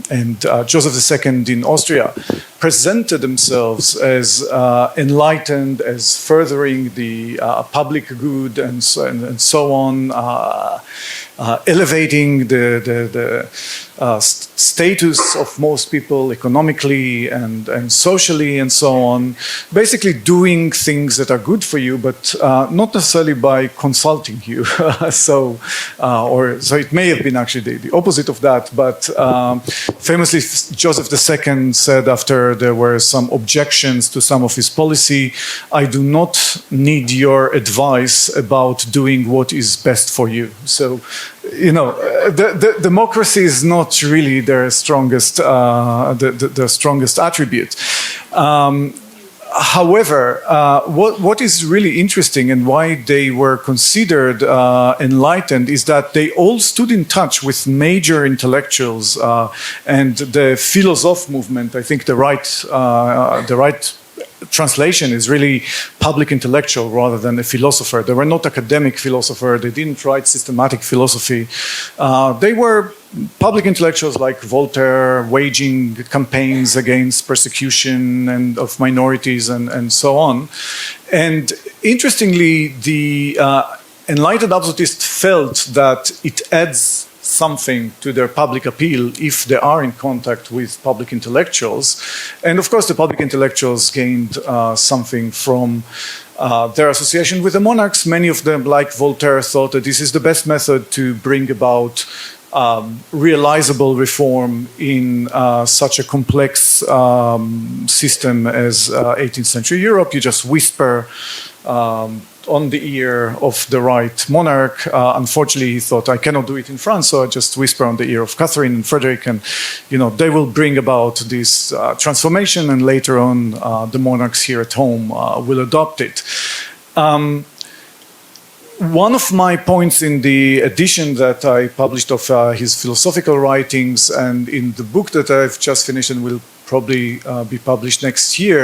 and Joseph II in Austria presented themselves as enlightened, as furthering the public good and so on, elevating the status of most people economically and socially and so on, basically doing things that are good for you, but not necessarily by consulting you. So it may have been actually the opposite of that, but famously Joseph II said after there were some objections to some of his policy, I do not need your advice about doing what is best for you. So, the democracy is not really their strongest, the strongest attribute. However, what is really interesting and why they were considered enlightened is that they all stood in touch with major intellectuals and the philosophe movement. I think the right translation is really public intellectual rather than a philosopher. They were not academic philosopher. They didn't write systematic philosophy. They were public intellectuals like Voltaire, waging campaigns against persecution and of minorities and so on. And interestingly, the enlightened absolutists felt that it adds something to their public appeal if they are in contact with public intellectuals. And of course, the public intellectuals gained something from their association with the monarchs. Many of them, like Voltaire, thought that this is the best method to bring about realizable reform in such a complex system as 18th century Europe. You just whisper on the ear of the right monarch. Unfortunately, he thought, I cannot do it in France, so I just whisper on the ear of Catherine and Frederick, and they will bring about this transformation, and later on, the monarchs here at home will adopt it. One of my points in the edition that I published of his philosophical writings and in the book that I've just finished and will probably be published next year,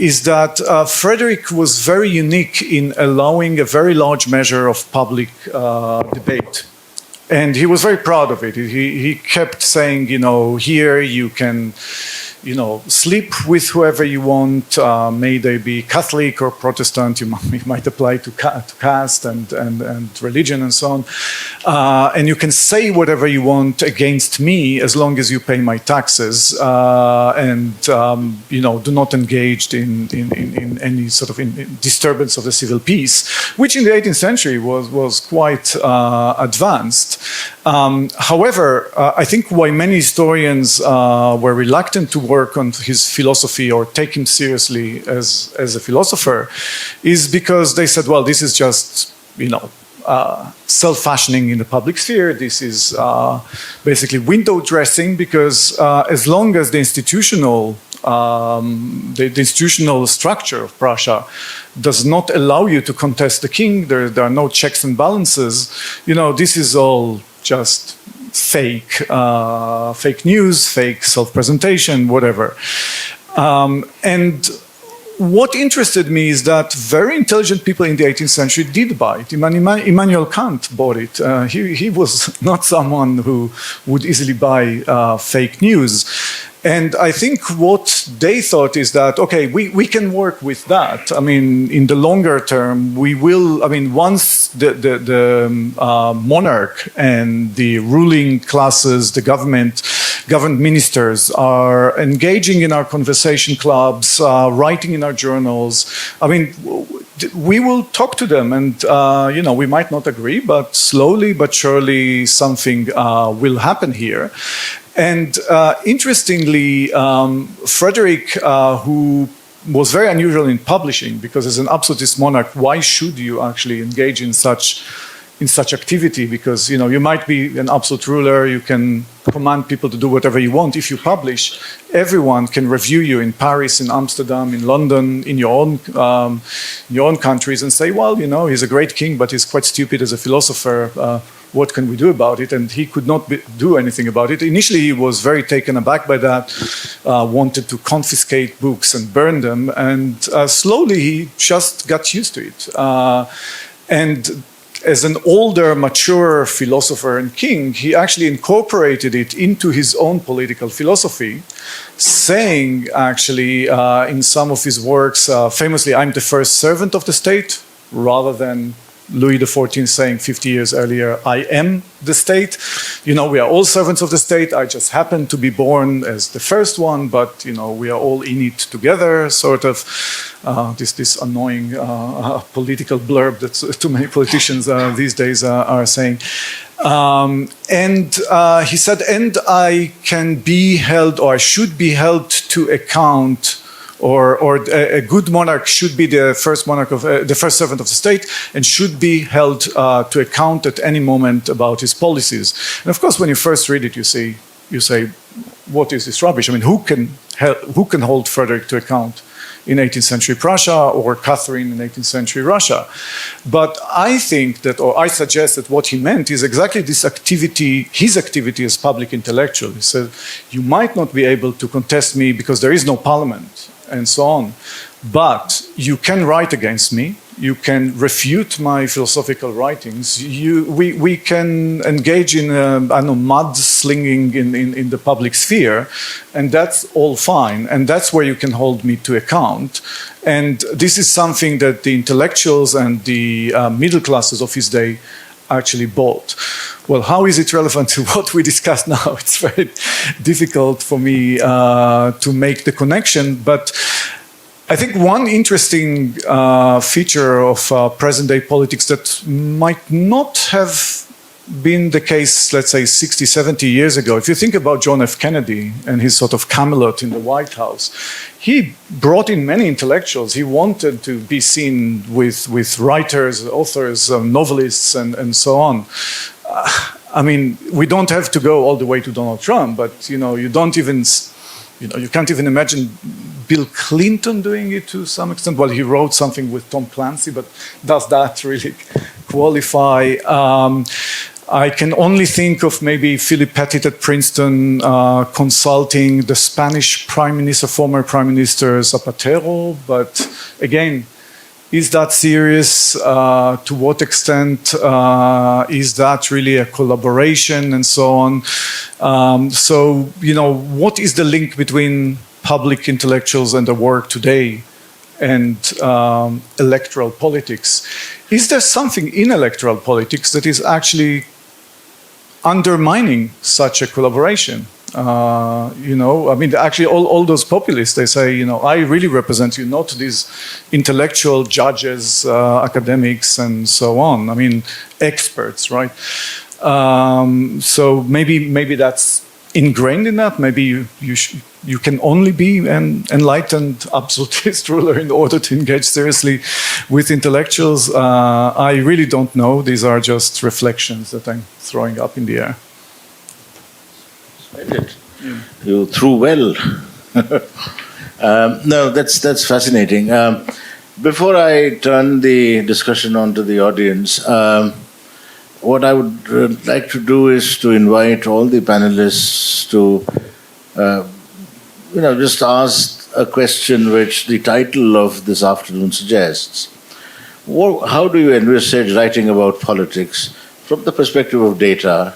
is that Frederick was very unique in allowing a very large measure of public debate. And he was very proud of it. He kept saying, here you can, sleep with whoever you want, may they be Catholic or Protestant, you might apply to caste and religion and so on. And you can say whatever you want against me as long as you pay my taxes and, do not engage in any sort of disturbance of the civil peace, which in the 18th century was quite advanced. However, I think why many historians were reluctant to work on his philosophy or take him seriously as a philosopher is because they said, well, this is just, self-fashioning in the public sphere. This is basically window dressing because as long as the institutional structure of Prussia does not allow you to contest the king, there are no checks and balances, this is all just fake news, fake self-presentation, whatever. And what interested me is that very intelligent people in the 18th century did buy it. Immanuel Kant bought it. He was not someone who would easily buy fake news. And I think what they thought is that, okay, we can work with that. I mean, in the longer term, we will, once the monarch and the ruling classes, the government ministers are engaging in our conversation clubs, writing in our journals, we will talk to them and, we might not agree, but slowly but surely something will happen here. And interestingly, Frederick, who was very unusual in publishing, because as an absolutist monarch, why should you actually engage in such activity? Because you might be an absolute ruler, you can command people to do whatever you want. If you publish, everyone can review you in Paris, in Amsterdam, in London, in your own countries, and say, well, he's a great king, but he's quite stupid as a philosopher. What can we do about it? And he could not do anything about it. Initially, he was very taken aback by that, wanted to confiscate books and burn them, and slowly he just got used to it. And as an older, mature philosopher and king, he actually incorporated it into his own political philosophy, saying actually in some of his works, famously, I'm the first servant of the state, rather than Louis XIV saying 50 years earlier, I am the state. We are all servants of the state. I just happen to be born as the first one, but, we are all in it together, sort of. This annoying political blurb that too many politicians these days are saying. And he said, and I can be held, or I should be held to account, or a good monarch should be the first monarch of the first servant of the state, and should be held to account at any moment about his policies. And of course, when you first read it, you say, what is this rubbish? Who can hold Frederick to account in 18th century Prussia or Catherine in 18th century Russia? But I think that, or I suggest that what he meant is exactly this activity, his activity as public intellectual. He said, you might not be able to contest me because there is no parliament, and so on. But you can write against me. You can refute my philosophical writings. We can engage in mudslinging in the public sphere, and that's all fine. And that's where you can hold me to account. And this is something that the intellectuals and the middle classes of his day actually bought. Well, how is it relevant to what we discussed now? It's very difficult for me to make the connection, but I think one interesting feature of present-day politics that might not have been the case, let's say, 60, 70 years ago. If you think about John F. Kennedy and his sort of Camelot in the White House, he brought in many intellectuals. He wanted to be seen with writers, authors, novelists, and so on. We don't have to go all the way to Donald Trump, but you don't even, you can't even imagine Bill Clinton doing it to some extent. Well, he wrote something with Tom Clancy, but does that really qualify? I can only think of maybe Philip Pettit at Princeton consulting the Spanish Prime Minister, former Prime Minister Zapatero. But again, is that serious? To what extent is that really a collaboration and so on? So, what is the link between public intellectuals and the work today and electoral politics? Is there something in electoral politics that is actually undermining such a collaboration? Actually, all those populists, they say, I really represent you, not these intellectual judges, academics, and so on. I mean, experts, right? So maybe that's ingrained in that. Maybe you can only be an enlightened absolutist ruler in order to engage seriously with intellectuals. I really don't know. These are just reflections that I'm throwing up in the air. You threw well. No, that's fascinating. Before I turn the discussion on to the audience, what I would like to do is to invite all the panelists to, just ask a question which the title of this afternoon suggests. How do you envisage writing about politics from the perspective of data,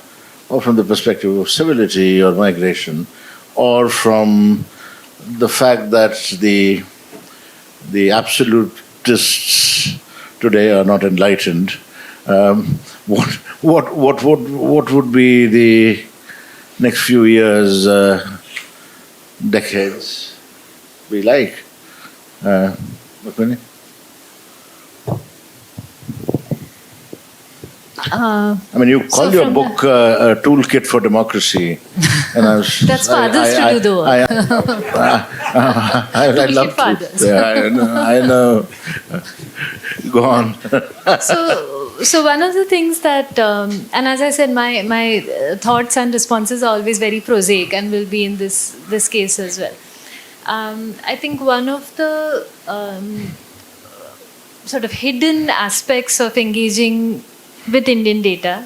or from the perspective of civility or migration, or from the fact that the absolutists today are not enlightened? What would be the next few years, decades be like? Rukmini? You call your book a toolkit for democracy, and that's for others to do the work. I love fathers. Yeah, I know. Go on. So one of the things that, and as I said, my thoughts and responses are always very prosaic and will be in this case as well. I think one of the sort of hidden aspects of engaging with Indian data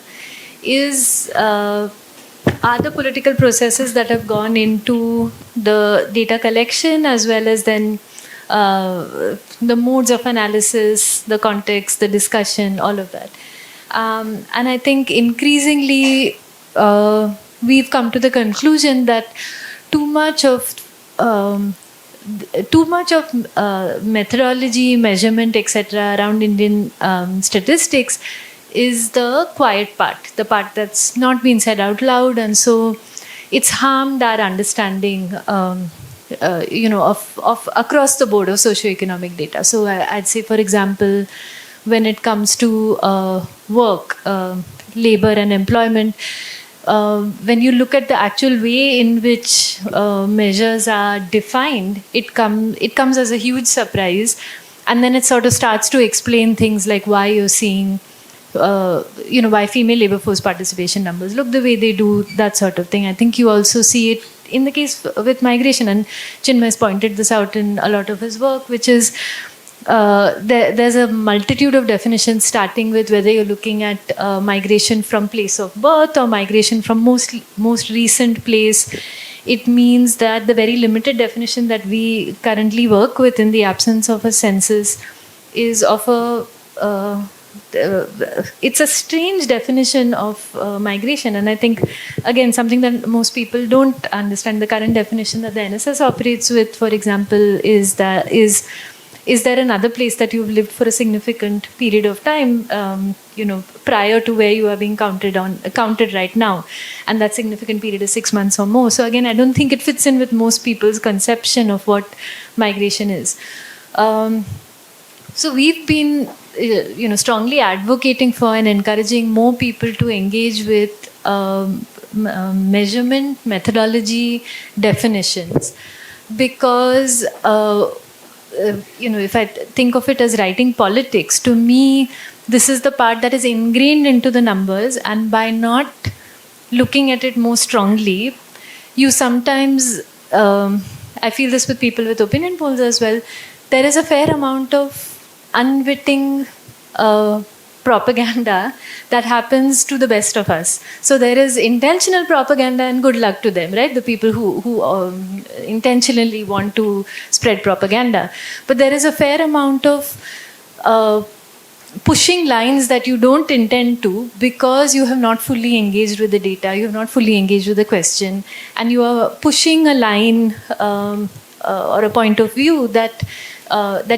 are the political processes that have gone into the data collection, as well as then the modes of analysis, the context, the discussion, all of that. And I think increasingly we've come to the conclusion that too much of methodology, measurement, etc. around Indian statistics is the quiet part, the part that's not been said out loud, and so it's harmed our understanding, of across the board of socioeconomic data. So I'd say, for example, when it comes to work, labor, and employment, when you look at the actual way in which measures are defined, it comes as a huge surprise, and then it sort of starts to explain things like why you're seeing why female labor force participation numbers look the way they do, that sort of thing. I think you also see it in the case with migration, and Chinmay has pointed this out in a lot of his work, which is there's a multitude of definitions, starting with whether you're looking at migration from place of birth or migration from most recent place. It means that the very limited definition that we currently work with in the absence of a census is of it's a strange definition of migration. And I think, again, something that most people don't understand, the current definition that the NSS operates with, for example, is there another place that you've lived for a significant period of time, prior to where you are being counted right now, and that significant period is 6 months or more. So again, I don't think it fits in with most people's conception of what migration is. So we've been strongly advocating for and encouraging more people to engage with measurement, methodology, definitions, because if I think of it as writing politics, to me, this is the part that is ingrained into the numbers, and by not looking at it more strongly, you sometimes, I feel this with people with opinion polls as well, there is a fair amount of unwitting propaganda that happens to the best of us. So there is intentional propaganda, and good luck to them, right? The people who intentionally want to spread propaganda. But there is a fair amount of pushing lines that you don't intend to, because you have not fully engaged with the data, you have not fully engaged with the question, and you are pushing a line or a point of view that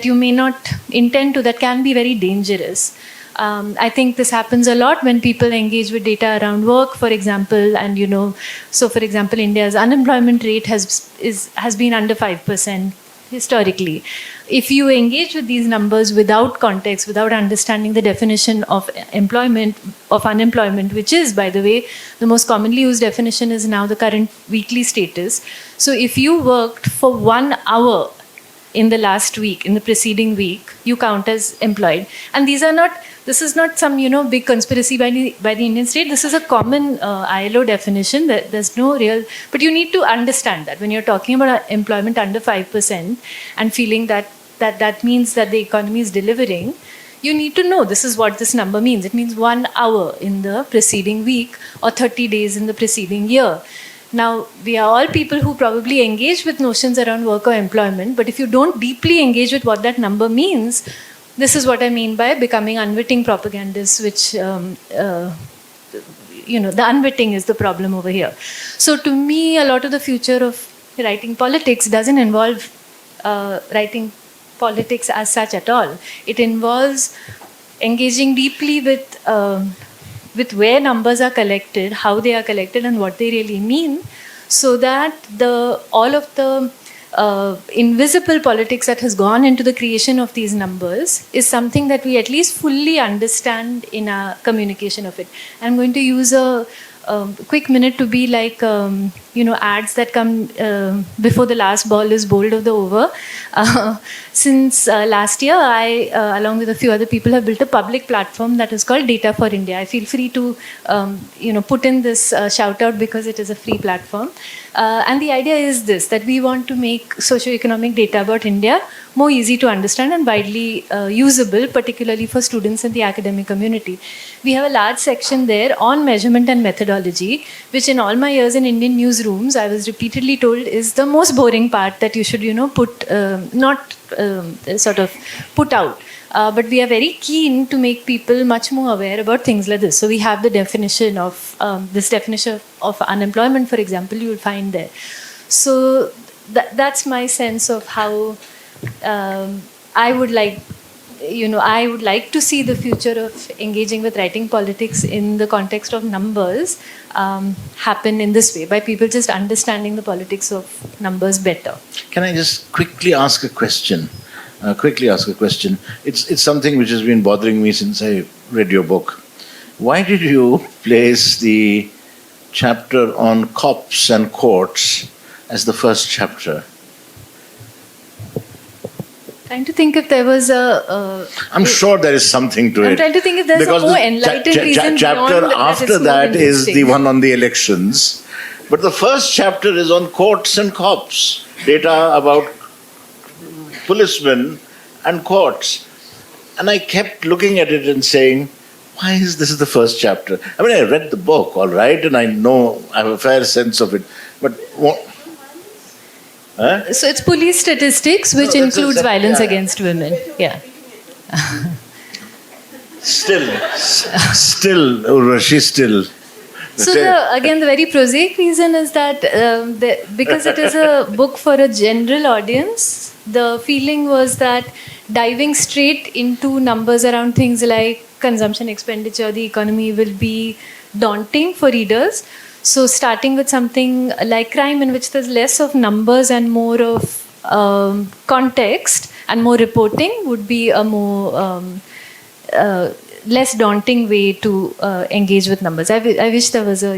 you may not intend to, that can be very dangerous. I think this happens a lot when people engage with data around work, for example, and so for example, India's unemployment rate has been under 5% historically. If you engage with these numbers without context, without understanding the definition of unemployment, which is, by the way, the most commonly used definition is now the current weekly status. So if you worked for 1 hour in the last week, in the preceding week, you count as employed. And this is not some big conspiracy by the Indian state. This is a common ILO definition. There's no real, but you need to understand that when you're talking about employment under 5% and feeling that means that the economy is delivering, you need to know this is what this number means. It means 1 hour in the preceding week or 30 days in the preceding year. Now, we are all people who probably engage with notions around work or employment, but if you don't deeply engage with what that number means, this is what I mean by becoming unwitting propagandists, which, the unwitting is the problem over here. So to me, a lot of the future of writing politics doesn't involve writing politics as such at all. It involves engaging deeply with where numbers are collected, how they are collected, and what they really mean, so that all of the invisible politics that has gone into the creation of these numbers is something that we at least fully understand in our communication of it. I'm going to use a quick minute to be like, ads that come before the last ball is bowled of the over. Since last year, I, along with a few other people, have built a public platform that is called Data for India. I feel free to, put in this shout out because it is a free platform. And the idea is this, that we want to make socioeconomic data about India more easy to understand and widely usable, particularly for students in the academic community. We have a large section there on measurement and methodology, which in all my years in Indian newsrooms, I was repeatedly told is the most boring part that you should, put out. But we are very keen to make people much more aware about things like this. So we have the definition of, this definition of unemployment, for example, you will find there. So that's my sense of how I would like to see the future of engaging with writing politics in the context of numbers happen in this way, by people just understanding the politics of numbers better. Can I just quickly ask a question? It's something which has been bothering me since I read your book. Why did you place the chapter on cops and courts as the first chapter? Trying to think if there was I'm sure there is something to it. I'm trying to think if there's a more enlightened reason chapter beyond after that is the one on the elections. But the first chapter is on courts and cops. Data about policemen and courts. And I kept looking at it and saying, why is this the first chapter? I mean, I read the book, all right, and I have a fair sense of it. But what? Huh? So it's police statistics, which includes violence against women. Yeah. Still, Urvashi, still. So again, the very prosaic reason is that because it is a book for a general audience, the feeling was that diving straight into numbers around things like consumption expenditure, the economy will be daunting for readers. So starting with something like crime, in which there's less of numbers and more of context and more reporting, would be a more less daunting way to engage with numbers. I wish there was a,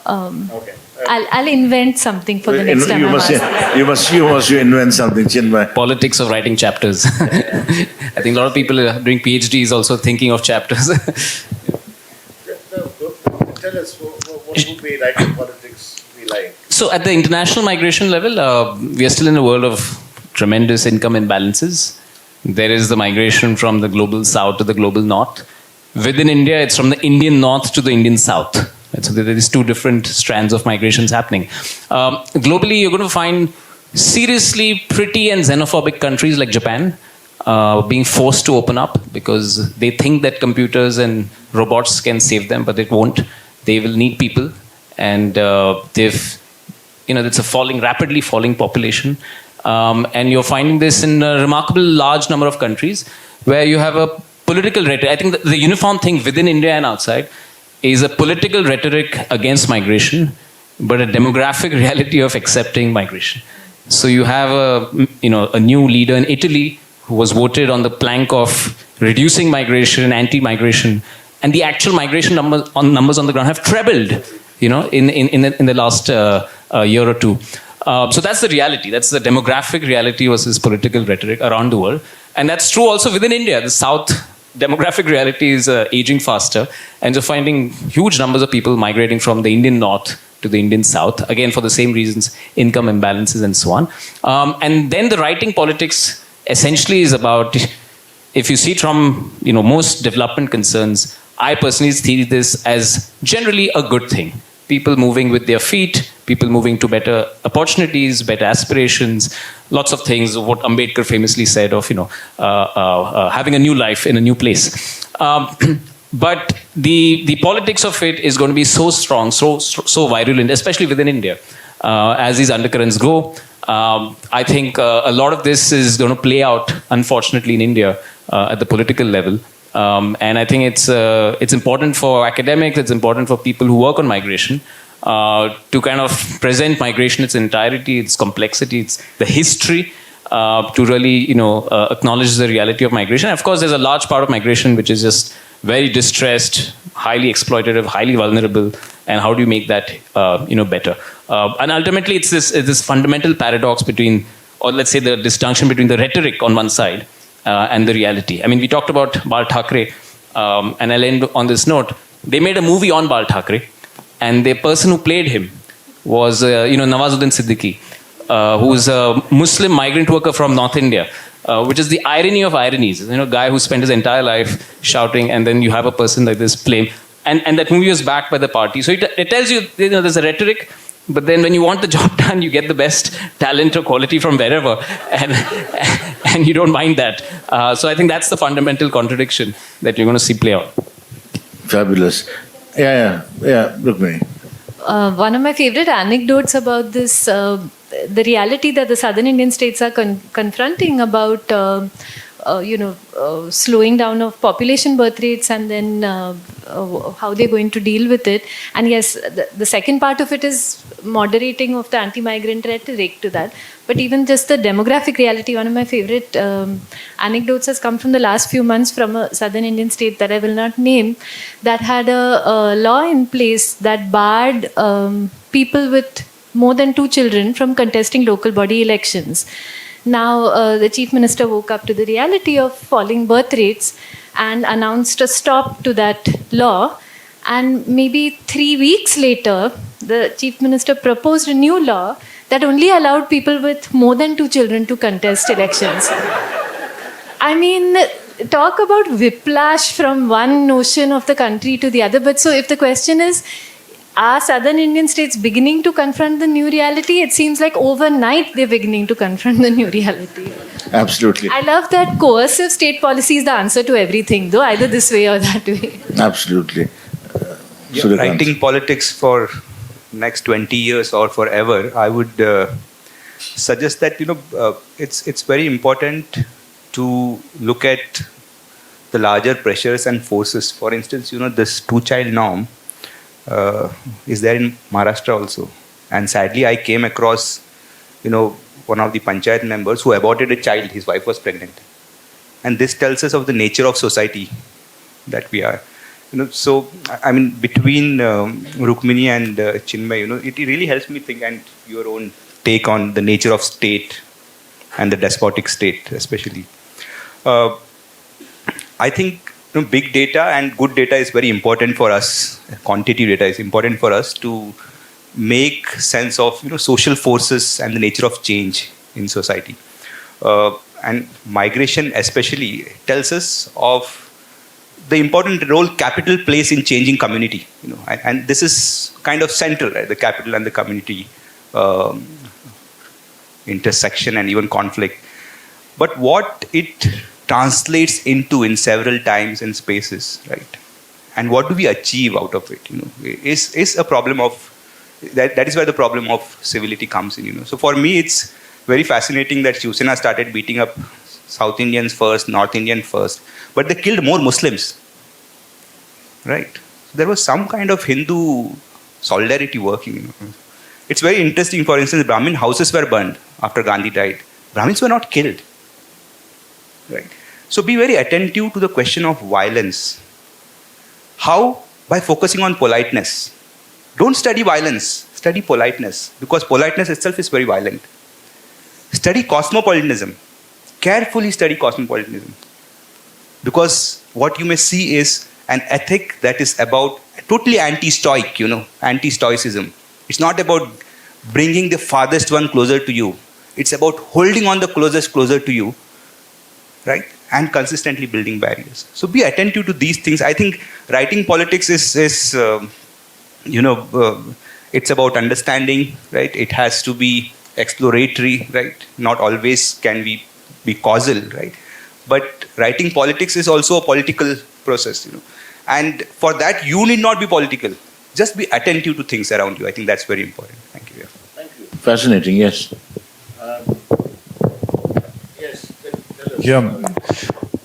okay. I'll invent something for the next time. You must invent something, Chinmay. Politics of writing chapters. I think a lot of people doing PhDs also thinking of chapters. Tell us, what would be writing politics be like? So at the international migration level, we are still in a world of tremendous income imbalances. There is the migration from the global south to the global north. Within India, it's from the Indian north to the Indian south. Right? So there is two different strands of migrations happening. Globally, you're going to find seriously pretty and xenophobic countries like Japan being forced to open up because they think that computers and robots can save them, but it won't. They will need people, and it's a rapidly falling population. And you're finding this in a remarkable large number of countries where you have a political rhetoric. I think the uniform thing within India and outside is a political rhetoric against migration, but a demographic reality of accepting migration. So you have a new leader in Italy who was voted on the plank of reducing migration, anti-migration, and the actual migration numbers on the ground have trebled, in the last year or two. So that's the reality. That's the demographic reality versus political rhetoric around the world. And that's true also within India. The South demographic reality is aging faster. And you're finding huge numbers of people migrating from the Indian North to the Indian South. Again, for the same reasons, income imbalances and so on. And then the right-wing politics essentially is about, if you see it from most development concerns, I personally see this as generally a good thing. People moving with their feet, people moving to better opportunities, better aspirations, lots of things, what Ambedkar famously said of, having a new life in a new place. But the politics of it is going to be so strong, so virulent, especially within India, as these undercurrents go. I think a lot of this is going to play out, unfortunately, in India at the political level. And I think it's important for academics, it's important for people who work on migration to kind of present migration, its entirety, its complexity, its the history, to really acknowledge the reality of migration. And of course, there's a large part of migration which is just very distressed, highly exploitative, highly vulnerable, and how do you make that better? And ultimately, it's this fundamental paradox between, or let's say the disjunction between the rhetoric on one side and the reality. I mean, we talked about Bal Thackeray, and I'll end on this note. They made a movie on Bal Thackeray, and the person who played him was, Nawazuddin Siddiqui, who's a Muslim migrant worker from North India, which is the irony of ironies. A guy who spent his entire life shouting, and then you have a person like this playing. And that movie was backed by the party. So it tells you, there's a rhetoric, but then when you want the job done, you get the best talent or quality from wherever, and you don't mind that. So I think that's the fundamental contradiction that you're going to see play out. Fabulous. Yeah, Rukmini. One of my favorite anecdotes about this, the reality that the southern Indian states are confronting about, slowing down of population birth rates, and then how they're going to deal with it. And yes, the second part of it is moderating of the anti-migrant rhetoric to that. But even just the demographic reality, one of my favorite anecdotes has come from the last few months from a southern Indian state that I will not name, that had a law in place that barred people with more than 2 children from contesting local body elections. Now, the Chief Minister woke up to the reality of falling birth rates and announced a stop to that law. And maybe 3 weeks later, the Chief Minister proposed a new law that only allowed people with more than 2 children to contest elections. I mean, talk about whiplash from one notion of the country to the other. But so if the question is, are southern Indian states beginning to confront the new reality? It seems like overnight they're beginning to confront the new reality. Absolutely. I love that coercive state policy is the answer to everything, though, either this way or that way. Absolutely. Writing politics for next 20 years or forever, I would suggest that it's very important to look at the larger pressures and forces. For instance, this 2-child norm is there in Maharashtra also. And sadly, I came across, one of the panchayat members who aborted a child. His wife was pregnant. And this tells us of the nature of society that we are. So, I mean, between Rukmini and Chinmay, it really helps me think, and your own take on the nature of state and the despotic state, especially. I think big data and good data is very important for us. Quantitative data is important for us to make sense of social forces and the nature of change in society. and migration especially tells us of the important role capital plays in changing community, and this is kind of central, right? The capital and the community intersection and even conflict. But what it translates into in several times and spaces, right? And what do we achieve out of it, is a problem of, that is where the problem of civility comes in, So for me, it's very fascinating that Shiv Sena started beating up South Indians first, North Indian first, but they killed more Muslims, right? There was some kind of Hindu solidarity working. It's very interesting. For instance, Brahmin houses were burned after Gandhi died. Brahmins were not killed, right? So be very attentive to the question of violence. How? By focusing on politeness. Don't study violence, study politeness, because politeness itself is very violent. Study cosmopolitanism. Carefully study cosmopolitanism. Because what you may see is an ethic that is about totally anti-stoic, anti-stoicism. It's not about bringing the farthest one closer to you. It's about holding on the closest closer to you, right? And consistently building barriers. So be attentive to these things. I think writing politics is it's about understanding, right? It has to be exploratory, right? Not always can we be causal, right? But writing politics is also a political process, And for that, you need not be political. Just be attentive to things around you. I think that's very important. Thank you. Thank you. Fascinating, yes. Yes. Yeah.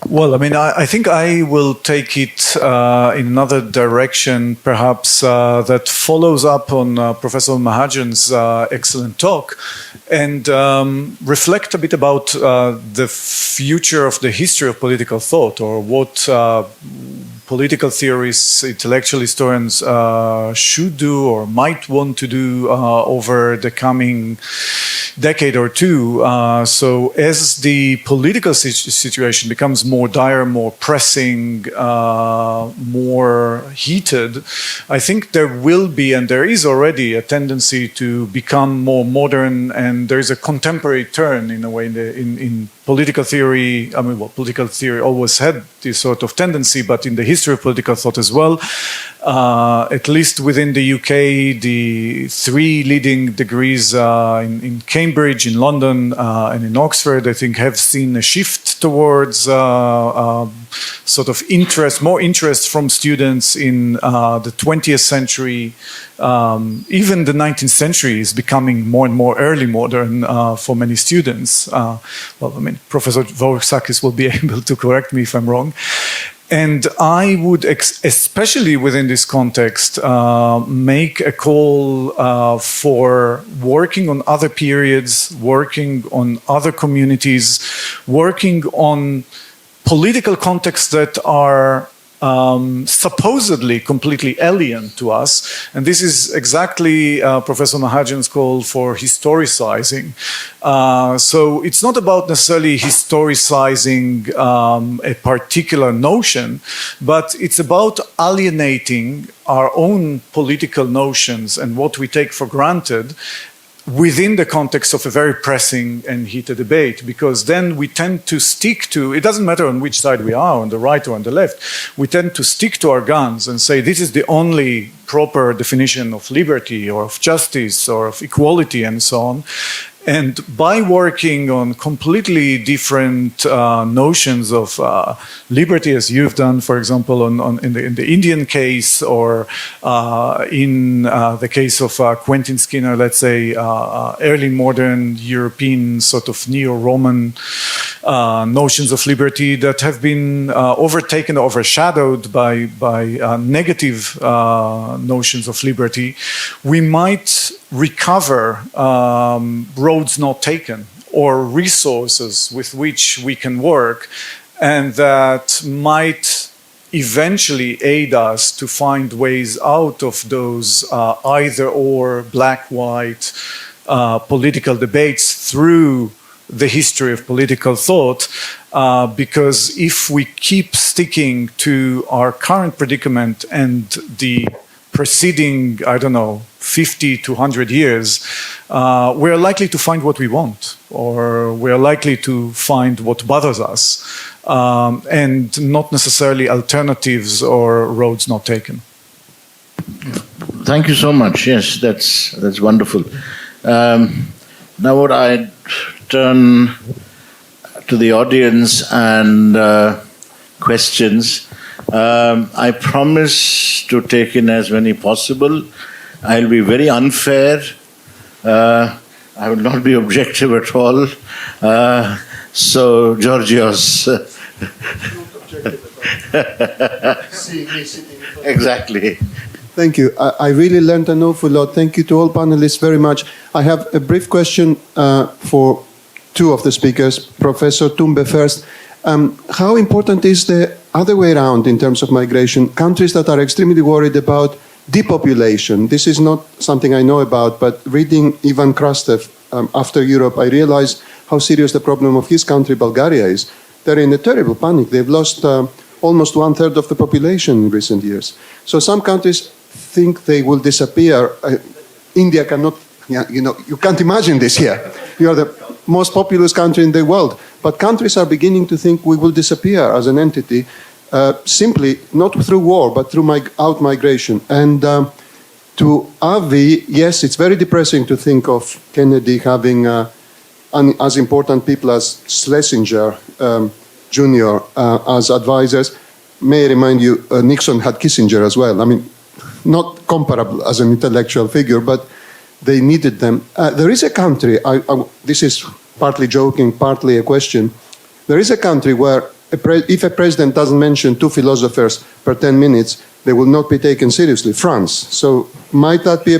Well, I think I will take it in another direction, perhaps, that follows up on Professor Mahajan's excellent talk, and reflect a bit about the future of the history of political thought, or what political theorists, intellectual historians should do or might want to do over the coming decade or two. So as the political situation becomes more dire, more pressing, more heated, I think there will be, and there is already, a tendency to become more modern, and there is a contemporary turn in a way in political theory. Political theory always had this sort of tendency, but in the history of political thought as well, at least within the UK, the three leading degrees in Cambridge, in London, and in Oxford, I think, have seen a shift towards sort of more interest from students in the 20th century. Even the 19th century is becoming more and more early modern for many students. Professor Vorsakis will be able to correct me if I'm wrong. And I would, especially within this context, make a call for working on other periods, working on other communities, working on political contexts that are supposedly completely alien to us. And this is exactly Professor Mahajan's call for historicizing. So it's not about necessarily historicizing a particular notion, but it's about alienating our own political notions and what we take for granted within the context of a very pressing and heated debate, because then we tend to stick to, it doesn't matter on which side we are, on the right or on the left, we tend to stick to our guns and say this is the only proper definition of liberty or of justice or of equality and so on. And by working on completely different notions of liberty, as you've done, for example, in the Indian case, or in the case of Quentin Skinner, let's say, early modern European sort of neo-Roman notions of liberty that have been overtaken, overshadowed by negative notions of liberty, we might recover roads not taken or resources with which we can work, and that might eventually aid us to find ways out of those either or black-white political debates through the history of political thought, because if we keep sticking to our current predicament and the preceding, I don't know, 50 to 100 years, we're likely to find what we want, or we're likely to find what bothers us, and not necessarily alternatives or roads not taken. Thank you so much. Yes, that's wonderful. Now what I turn to the audience and questions. I promise to take in as many possible. I'll be very unfair. I will not be objective at all. So, Georgios. Exactly. Thank you. I really learned an awful lot. Thank you to all panelists very much. I have a brief question for two of the speakers. Professor Tumbe first. How important is the other way around in terms of migration? Countries that are extremely worried about depopulation. This is not something I know about, but reading Ivan Krastev after Europe, I realized how serious the problem of his country, Bulgaria, is. They're in a terrible panic. They've lost almost 1/3 of the population in recent years. So some countries think they will disappear. India cannot, you can't imagine this here. You are the most populous country in the world. But countries are beginning to think we will disappear as an entity, simply not through war, but through out-migration. And to Avi, yes, it's very depressing to think of Kennedy having as important people as Schlesinger Jr. As advisors. May I remind you, Nixon had Kissinger as well. I mean, not comparable as an intellectual figure, but they needed them. There is a country, this is partly joking, partly a question. There is a country where if a president doesn't mention two philosophers per 10 minutes, they will not be taken seriously. France. So might that be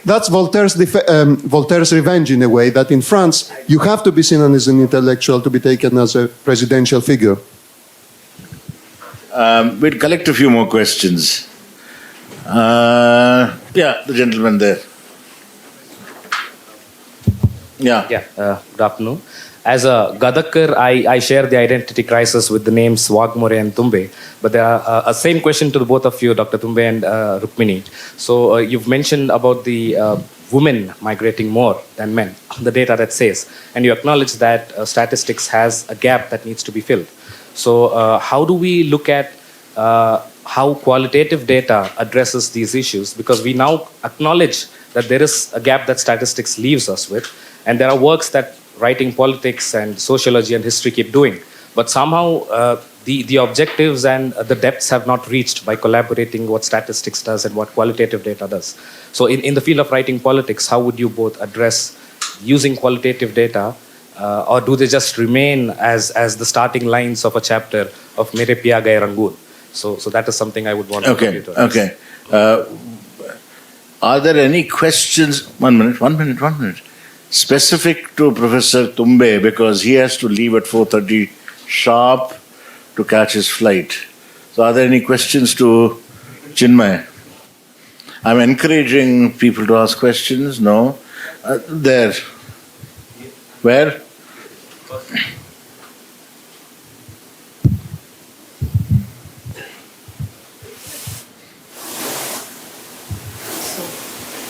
that's Voltaire's revenge in a way, that in France you have to be seen as an intellectual to be taken as a presidential figure. We'll collect a few more questions. Yeah, the gentleman there. Yeah. Good afternoon. As a Gadakar, I share the identity crisis with the names Waghmore and Tumbe. But there are a same question to the both of you, Dr. Tumbe and Rukmini. So you've mentioned about the women migrating more than men, the data that says, and you acknowledge that statistics has a gap that needs to be filled. So how do we look at how qualitative data addresses these issues? Because we now acknowledge that there is a gap that statistics leaves us with, and there are works that writing politics and sociology and history keep doing. But somehow the objectives and the depths have not reached by collaborating what statistics does and what qualitative data does. So in the field of writing politics, how would you both address using qualitative data, or do they just remain as the starting lines of a chapter of Mere Piya Gaye Rangoon? So that is something I would want to address. Okay. Are there any questions? One minute. Specific to Professor Tumbe, because he has to leave at 4:30 sharp to catch his flight. So are there any questions to Chinmay? I'm encouraging people to ask questions. No? There. Where?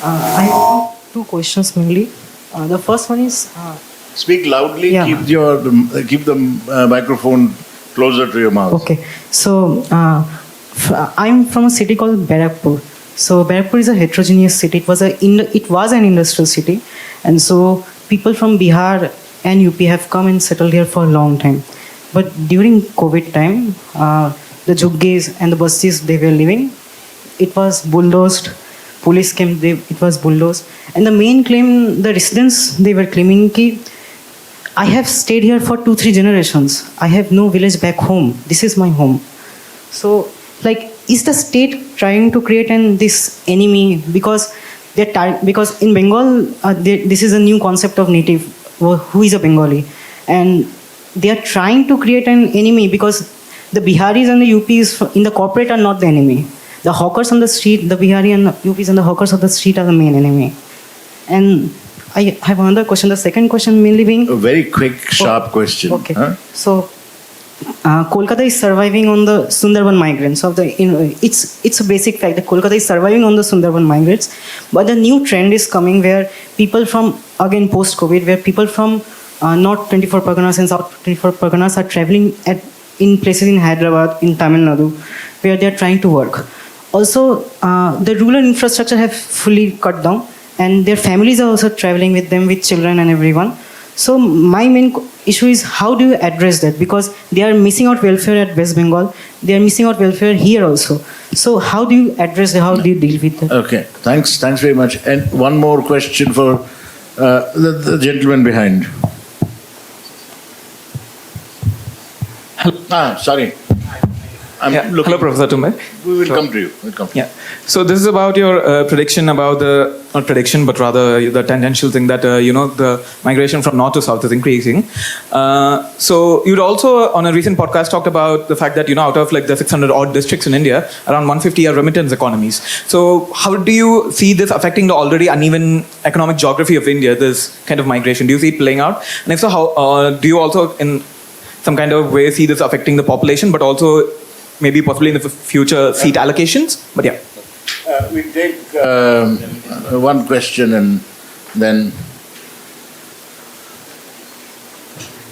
I have two questions mainly. The first one is... Speak loudly, yeah. keep the microphone closer to your mouth. Okay, so I'm from a city called Barakpur. So Barakpur is a heterogeneous city. It was an industrial city, and so people from Bihar and UP have come and settled here for a long time. But during COVID time, the jugges and the bastis they were living, it was bulldozed. Police came, it was bulldozed. And the main claim, the residents, they were claiming ki, I have stayed here for 2-3 generations. I have no village back home. This is my home. So, is the state trying to create this enemy? Because in Bengal, this is a new concept of native, who is a Bengali. And they are trying to create an enemy because the Biharis and the UPs in the corporate are not the enemy. The hawkers on the street, the Bihari and the UPs and the hawkers on the street are the main enemy. And I have another question. The second question mainly being... A very quick, sharp question. Okay. Huh? So, Kolkata is surviving on the Sundarban migrants. It's a basic fact that Kolkata is surviving on the Sundarban migrants. But the new trend is coming where people from, again post-COVID, where people from North 24 Parganas and South 24 Parganas are traveling in places in Hyderabad, in Tamil Nadu, where they are trying to work. Also, the rural infrastructure have fully cut down, and their families are also traveling with them, with children and everyone. So my main issue is, how do you address that? Because they are missing out welfare at West Bengal, they are missing out welfare here also. So how do you address that? How do you deal with that? Okay, thanks very much. And one more question for the gentleman behind. Sorry. Hello, Professor Tumbe. We will come to you. Yeah. So this is about your prediction about not prediction, but rather the tangential thing that, the migration from north to south is increasing. So you'd also, on a recent podcast, talked about the fact that, out of like the 600 odd districts in India, around 150 are remittance economies. So how do you see this affecting the already uneven economic geography of India, this kind of migration? Do you see it playing out? And if so, how do you also in some kind of way see this affecting the population, but also maybe possibly in the future seat allocations? But yeah. We take one question and then...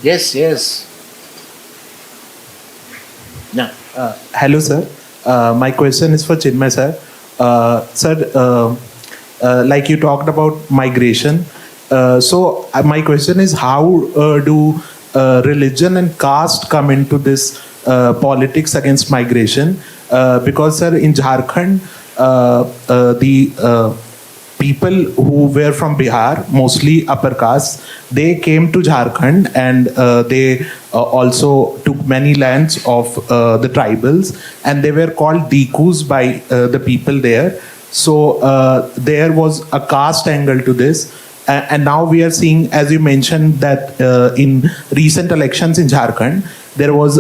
Yes. Yeah. Hello, sir. My question is for Chinmay, sir. Sir, like you talked about migration. So my question is, how do religion and caste come into this politics against migration? Because, sir, in Jharkhand, the people who were from Bihar, mostly upper caste, they came to Jharkhand and they also took many lands of the tribals, and they were called Dikus by the people there. So there was a caste angle to this. And now we are seeing, as you mentioned, that in recent elections in Jharkhand, there was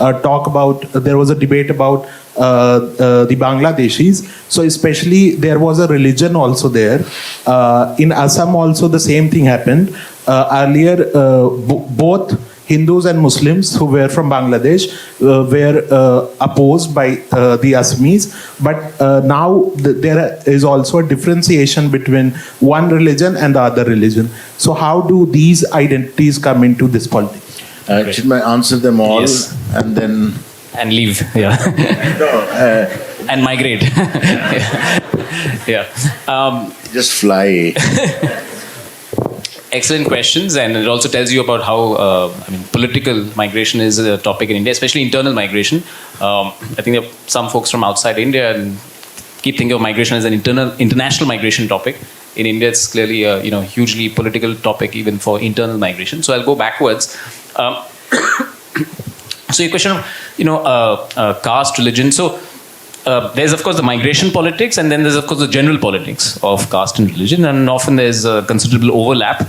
there was a debate about the Bangladeshis. So especially there was a religion also there. In Assam also the same thing happened. Earlier, both Hindus and Muslims who were from Bangladesh were opposed by the Assamese, but now there is also a differentiation between one religion and the other religion. So how do these identities come into this politics? Chinmay, answer them all, yes. And then... And leave, yeah. No, and migrate. Yeah. Just fly. Excellent questions, and it also tells you about how political migration is a topic in India, especially internal migration. I think there are some folks from outside India and keep thinking of migration as an international migration topic. In India, it's clearly a hugely political topic even for internal migration. So I'll go backwards. So your question of caste, religion. So there's of course the migration politics, and then there's of course the general politics of caste and religion, and often there's a considerable overlap.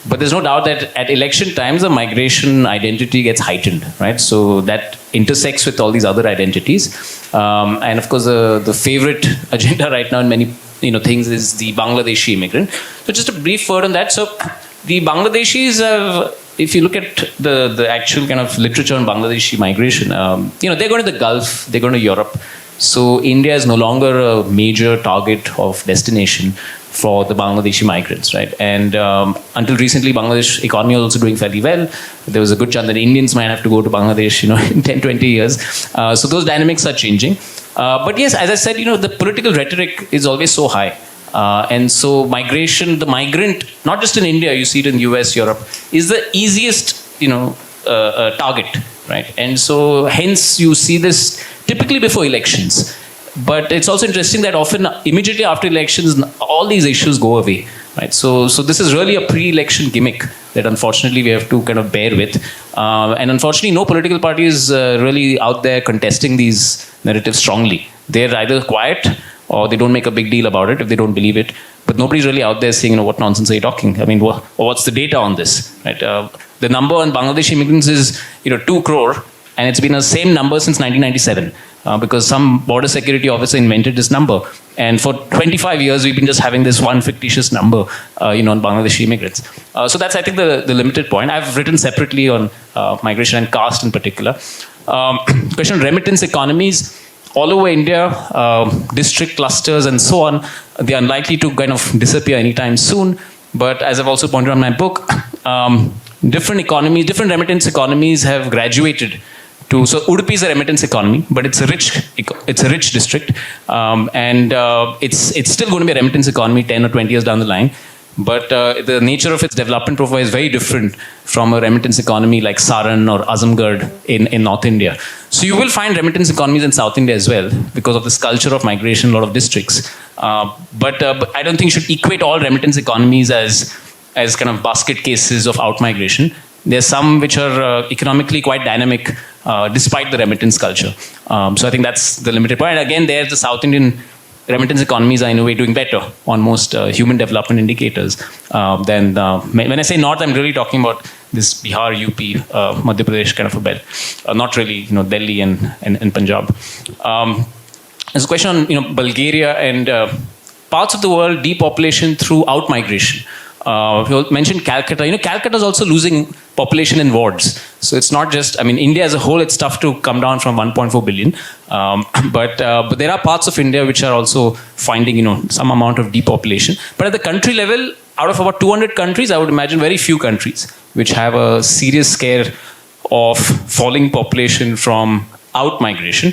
But there's no doubt that at election times the migration identity gets heightened, right? So that intersects with all these other identities, and of course the favorite agenda right now in many things is the Bangladeshi immigrant. So just a brief word on that. So the Bangladeshis have, if you look at the actual kind of literature on Bangladeshi migration, they're going to the Gulf, they're going to Europe. So India is no longer a major target of destination for the Bangladeshi migrants, right? And until recently, Bangladesh economy was also doing fairly well. There was a good chance that Indians might have to go to Bangladesh, in 10, 20 years. So those dynamics are changing. But yes, as I said, the political rhetoric is always so high. And so migration, the migrant, not just in India, you see it in US, Europe, is the easiest, target, right? And so hence you see this typically before elections. But it's also interesting that often immediately after elections, all these issues go away, right? So this is really a pre-election gimmick that unfortunately we have to kind of bear with. And unfortunately, no political party is really out there contesting these narratives strongly. They're either quiet or they don't make a big deal about it if they don't believe it. But nobody's really out there saying, what nonsense are you talking? I mean, what's the data on this, right? The number on Bangladeshi immigrants is, 2 crore, and it's been the same number since 1997. Because some border security officer invented this number. And for 25 years, we've been just having this one fictitious number, on Bangladeshi immigrants. So that's, I think, the limited point. I've written separately on migration and caste in particular. Question on remittance economies. All over India, district clusters and so on, they're unlikely to kind of disappear anytime soon. But as I've also pointed out in my book, different economies, different remittance economies have graduated to. So Udupi is a remittance economy, but it's a rich district, and it's still going to be a remittance economy 10 or 20 years down the line. But the nature of its development profile is very different from a remittance economy like Saran or Azamgarh in North India. So you will find remittance economies in South India as well because of this culture of migration, a lot of districts. But I don't think you should equate all remittance economies as kind of basket cases of out-migration. There's some which are economically quite dynamic despite the remittance culture. So I think that's the limited point. And again, there's the South Indian remittance economies are in a way doing better on most human development indicators than when I say North, I'm really talking about this Bihar, UP, Madhya Pradesh kind of a belt, not really Delhi and Punjab. There's a question on Bulgaria and parts of the world depopulation through out-migration. You mentioned Calcutta. Calcutta is also losing population in wards. So it's not just, India as a whole, it's tough to come down from 1.4 billion. But there are parts of India which are also finding, some amount of depopulation. But at the country level, out of about 200 countries, I would imagine very few countries which have a serious scare of falling population from out-migration.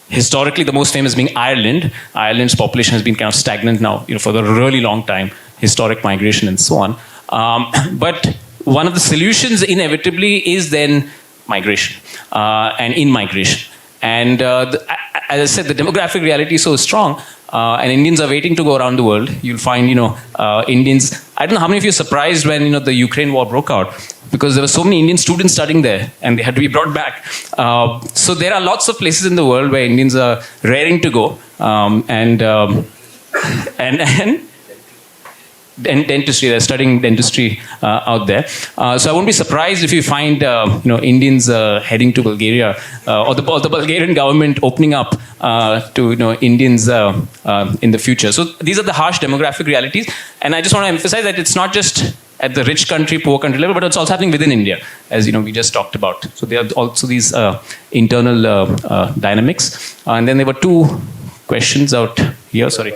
Historically, the most famous being Ireland. Ireland's population has been kind of stagnant now, for a really long time. Historic migration and so on. But one of the solutions inevitably is then migration and in-migration. And as I said, the demographic reality is so strong and Indians are waiting to go around the world. You'll find, Indians, I don't know how many of you are surprised when, the Ukraine war broke out because there were so many Indian students studying there and they had to be brought back. So there are lots of places in the world where Indians are raring to go and dentistry, they're studying dentistry out there. So I won't be surprised if you find Indians heading to Bulgaria or the Bulgarian government opening up to Indians in the future. So these are the harsh demographic realities. And I just want to emphasize that it's not just at the rich country, poor country level, but it's also happening within India, as we just talked about. So there are also these internal dynamics. And then there were two questions out here, sorry.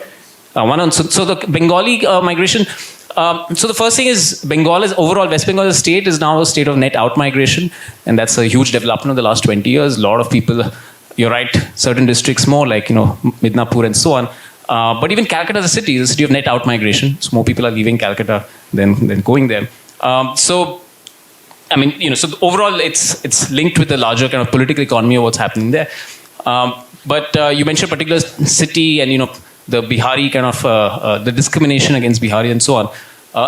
One on so the Bengali migration. So the first thing is Bengal is overall West Bengal as a state is now a state of net out migration, and that's a huge development in the last 20 years. A lot of people, you're right, certain districts more like Midnapur and so on. But even Calcutta as a city is a city of net out migration. So more people are leaving Calcutta than going there. So overall it's linked with the larger kind of political economy of what's happening there. But you mentioned a particular city and the Bihari kind of the discrimination against Bihari and so on.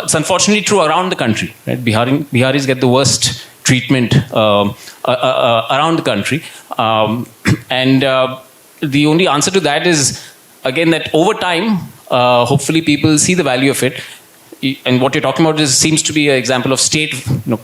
It's unfortunately true around the country. Right? Biharis get the worst treatment around the country. And the only answer to that is, again, that over time, hopefully people see the value of it. And what you're talking about seems to be an example of state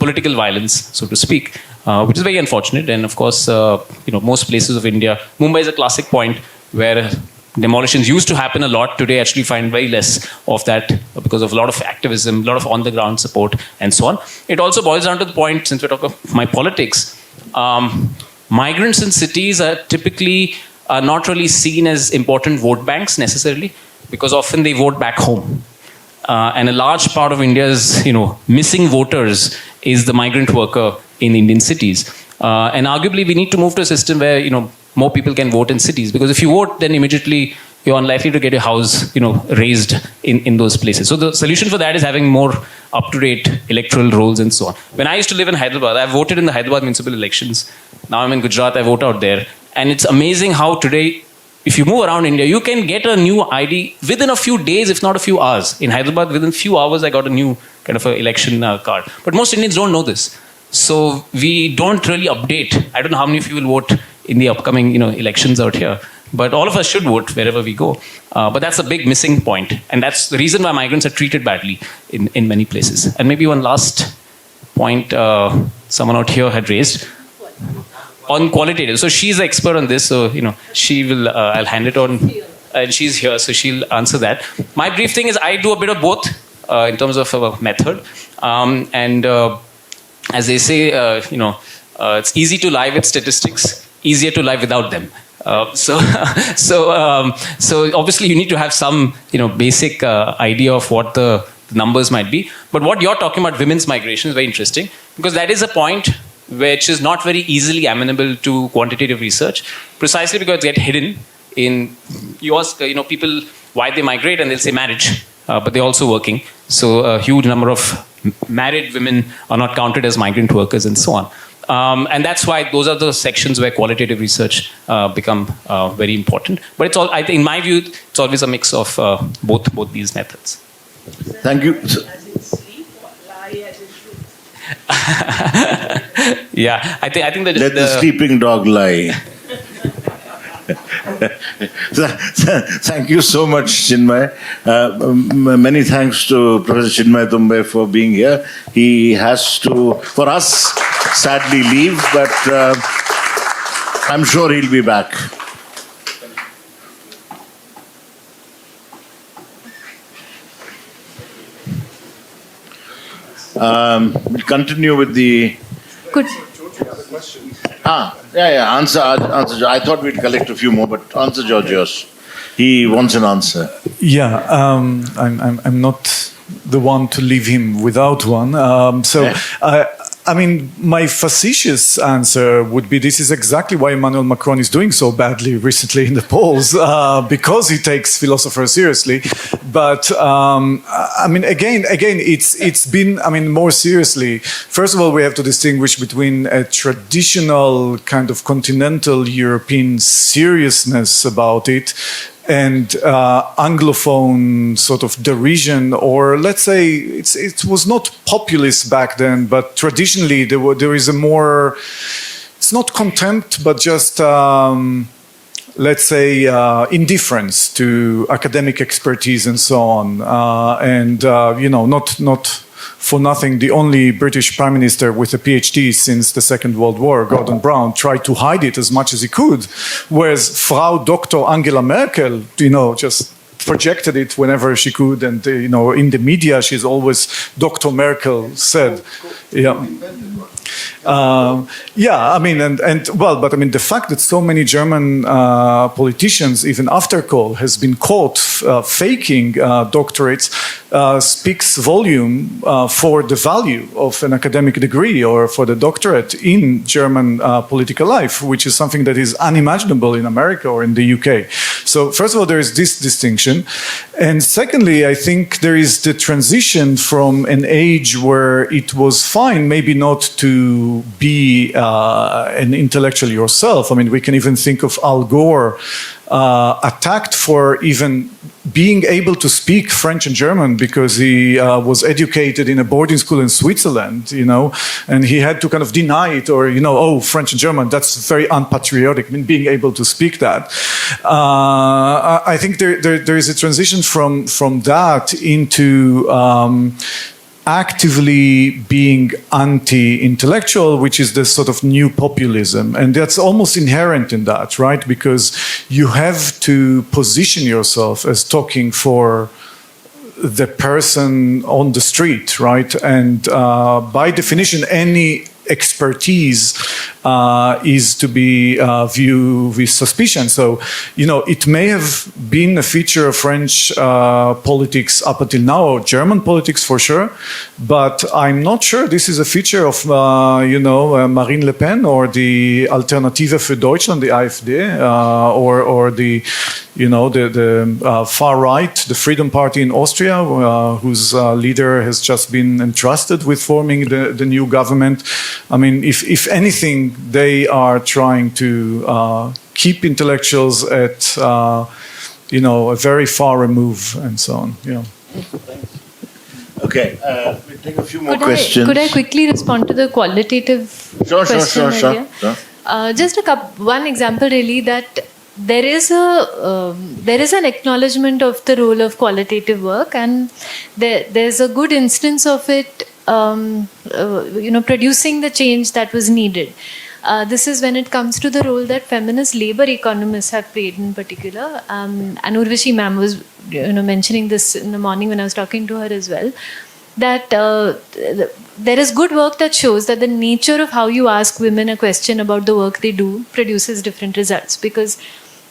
political violence, so to speak, which is very unfortunate. And of course, most places of India, Mumbai is a classic point where demolitions used to happen a lot. Today, actually find very less of that because of a lot of activism, a lot of on-the-ground support, and so on. It also boils down to the point, since we're talking about my politics, migrants in cities are typically not really seen as important vote banks necessarily, because often they vote back home. And a large part of India's, missing voters is the migrant worker in Indian cities. And arguably, we need to move to a system where, more people can vote in cities, because if you vote, then immediately you're unlikely to get your house, raised in those places. So the solution for that is having more up-to-date electoral rolls and so on. When I used to live in Hyderabad, I voted in the Hyderabad municipal elections. Now I'm in Gujarat, I vote out there. And it's amazing how today, if you move around India, you can get a new ID within a few days, if not a few hours. In Hyderabad, within a few hours, I got a new kind of election card. But most Indians don't know this. So we don't really update. I don't know how many of you will vote in the upcoming elections out here. But all of us should vote wherever we go. But that's a big missing point. And that's the reason why migrants are treated badly in many places. And maybe one last point someone out here had raised on qualitative. So she's the expert on this. So, she will, I'll hand it on. and she's here, so she'll answer that. My brief thing is I do a bit of both in terms of a method, and as they say, it's easy to lie with statistics, easier to lie without them. So obviously you need to have some basic idea of what the numbers might be. But what you're talking about, women's migration, is very interesting, because that is a point which is not very easily amenable to quantitative research, precisely because it gets hidden in, you ask people why they migrate and they'll say marriage, but they're also working. So a huge number of married women are not counted as migrant workers and so on. And that's why those are the sections where qualitative research become very important. But it's all, I think, in my view, it's always a mix of both these methods. Thank you. Yeah, I think that let the sleeping dog lie. Thank you so much, Chinmay. Many thanks to Professor Chinmay Tumbe for being here. He has to, for us, sadly leave, but I'm sure he'll be back. We'll continue with the... Could Answer. I thought we'd collect a few more, but answer Georgios. He wants an answer. Yeah, I'm not the one to leave him without one. I mean, my facetious answer would be this is exactly why Emmanuel Macron is doing so badly recently in the polls, because he takes philosophers seriously. But, I mean, again, it's been, I mean, more seriously, first of all, we have to distinguish between a traditional kind of continental European seriousness about it and Anglophone sort of derision, or let's say it was not populist back then, but traditionally there is a more, it's not contempt, but just let's say indifference to academic expertise and so on, not for nothing, the only British Prime Minister with a PhD since the Second World War, Gordon Brown, tried to hide it as much as he could, whereas Frau Dr. Angela Merkel, just projected it whenever she could, and in the media she's always Dr. Merkel said. I mean, but I mean, the fact that so many German politicians, even after Kohl, has been caught faking doctorates, speaks volume for the value of an academic degree or for the doctorate in German political life, which is something that is unimaginable in America or in the UK. So first of all, there is this distinction. And secondly, I think there is the transition from an age where it was fine, maybe not to be an intellectual yourself. I mean, we can even think of Al Gore attacked for even being able to speak French and German because he was educated in a boarding school in Switzerland, and he had to kind of deny it or, French and German, that's very unpatriotic. I mean, being able to speak that. I think there is a transition from that into actively being anti-intellectual, which is the sort of new populism. And that's almost inherent in that, right? Because you have to position yourself as talking for the person on the street, right? And by definition, any expertise is to be viewed with suspicion. So, it may have been a feature of French politics up until now, or German politics for sure, but I'm not sure this is a feature of, Marine Le Pen or the Alternative für Deutschland, the AfD, or the, the far right, the Freedom Party in Austria, whose leader has just been entrusted with forming the new government. I mean, if anything, they are trying to keep intellectuals at, a very far remove and so on. Yeah. Okay, we'll take a few more questions. Could I quickly respond to the qualitative question? Sure. Just one example, really, that there is an acknowledgement of the role of qualitative work, and there's a good instance of it, producing the change that was needed. This is when it comes to the role that feminist labor economists have played in particular. And Urvashi ma'am was mentioning this in the morning when I was talking to her as well, that there is good work that shows that the nature of how you ask women a question about the work they do produces different results, because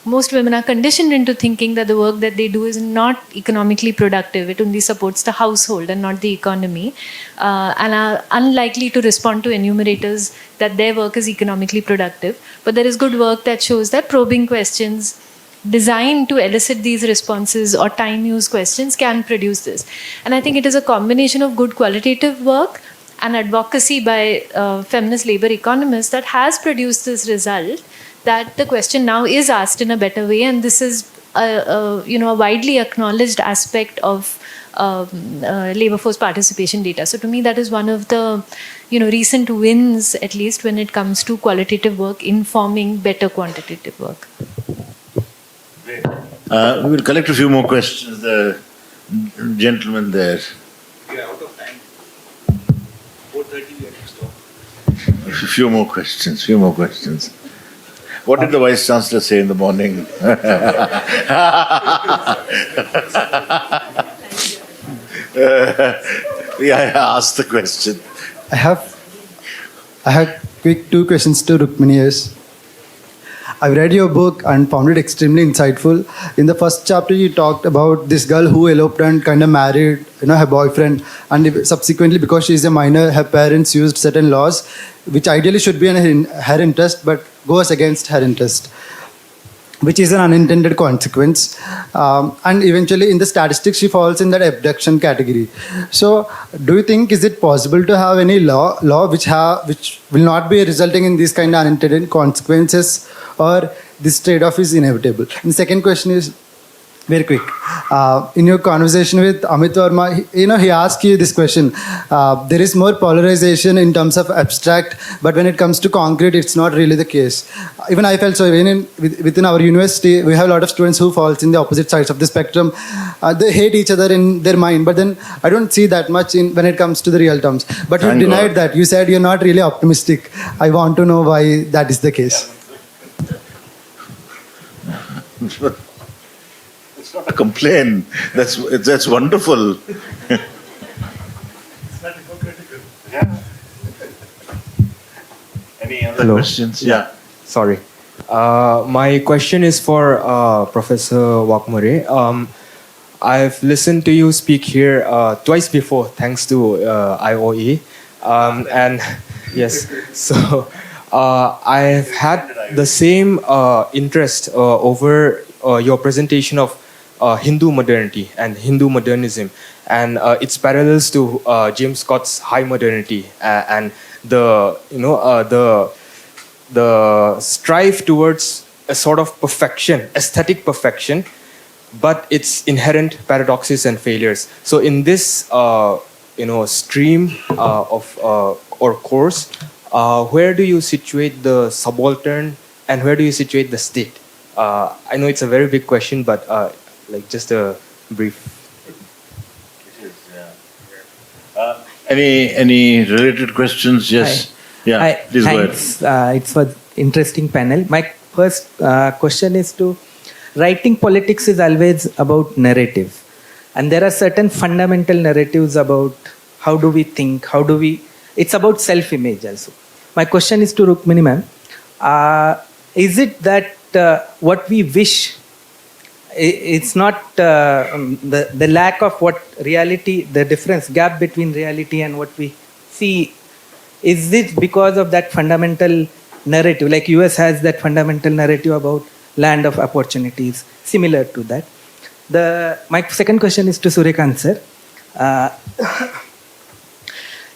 most women are conditioned into thinking that the work that they do is not economically productive. It only supports the household and not the economy, and are unlikely to respond to enumerators that their work is economically productive. But there is good work that shows that probing questions designed to elicit these responses or time use questions can produce this. And I think it is a combination of good qualitative work and advocacy by feminist labor economists that has produced this result, that the question now is asked in a better way, and this is a widely acknowledged aspect of labor force participation data. So to me, that is one of the recent wins, at least when it comes to qualitative work informing better quantitative work. We will collect a few more questions. The gentleman there. We are out of time. 4:30 we have to stop. A few more questions. What did the Vice Chancellor say in the morning? I asked the question. I have quick 2 questions to Rukmini S. I've read your book and found it extremely insightful. In the first chapter, you talked about this girl who eloped and kind of married, her boyfriend, and subsequently, because she is a minor, her parents used certain laws, which ideally should be in her interest, but goes against her interest, which is an unintended consequence. And eventually, in the statistics, she falls in that abduction category. So, do you think is it possible to have any law which will not be resulting in these kind of unintended consequences, or this trade-off is inevitable? And the second question is very quick. In your conversation with Amit Verma, he asked you this question. There is more polarization in terms of abstract, but when it comes to concrete, it's not really the case. Even I felt so. Even within our university, we have a lot of students who falls in the opposite sides of the spectrum. They hate each other in their mind, but then I don't see that much when it comes to the real terms. But you denied that. You said you're not really optimistic. I want to know why that is the case. It's not a complaint. That's wonderful. It's not hypocritical. Yeah. Any other questions? Yeah. Sorry. My question is for Professor Waghmore. I've listened to you speak here twice before, thanks to IOE. And yes, so I've had the same interest over your presentation of Hindu modernity and Hindu modernism and its parallels to James Scott's high modernity and the strive towards a sort of perfection, aesthetic perfection, but its inherent paradoxes and failures. So in this stream or course, where do you situate the subaltern and where do you situate the state? I know it's a very big question, but just a brief. Any related questions? Yes. Yeah. Hi. Please Thanks. go ahead. It's an interesting panel. My first question is to writing politics is always about narrative, and there are certain fundamental narratives about how do we think, it's about self-image also. My question is to Rukmini ma'am. Is it that what we wish, it's not the lack of what reality, the difference, gap between reality and what we see, is it because of that fundamental narrative, like US has that fundamental narrative about land of opportunities, similar to that? My second question is to Suryakanth sir.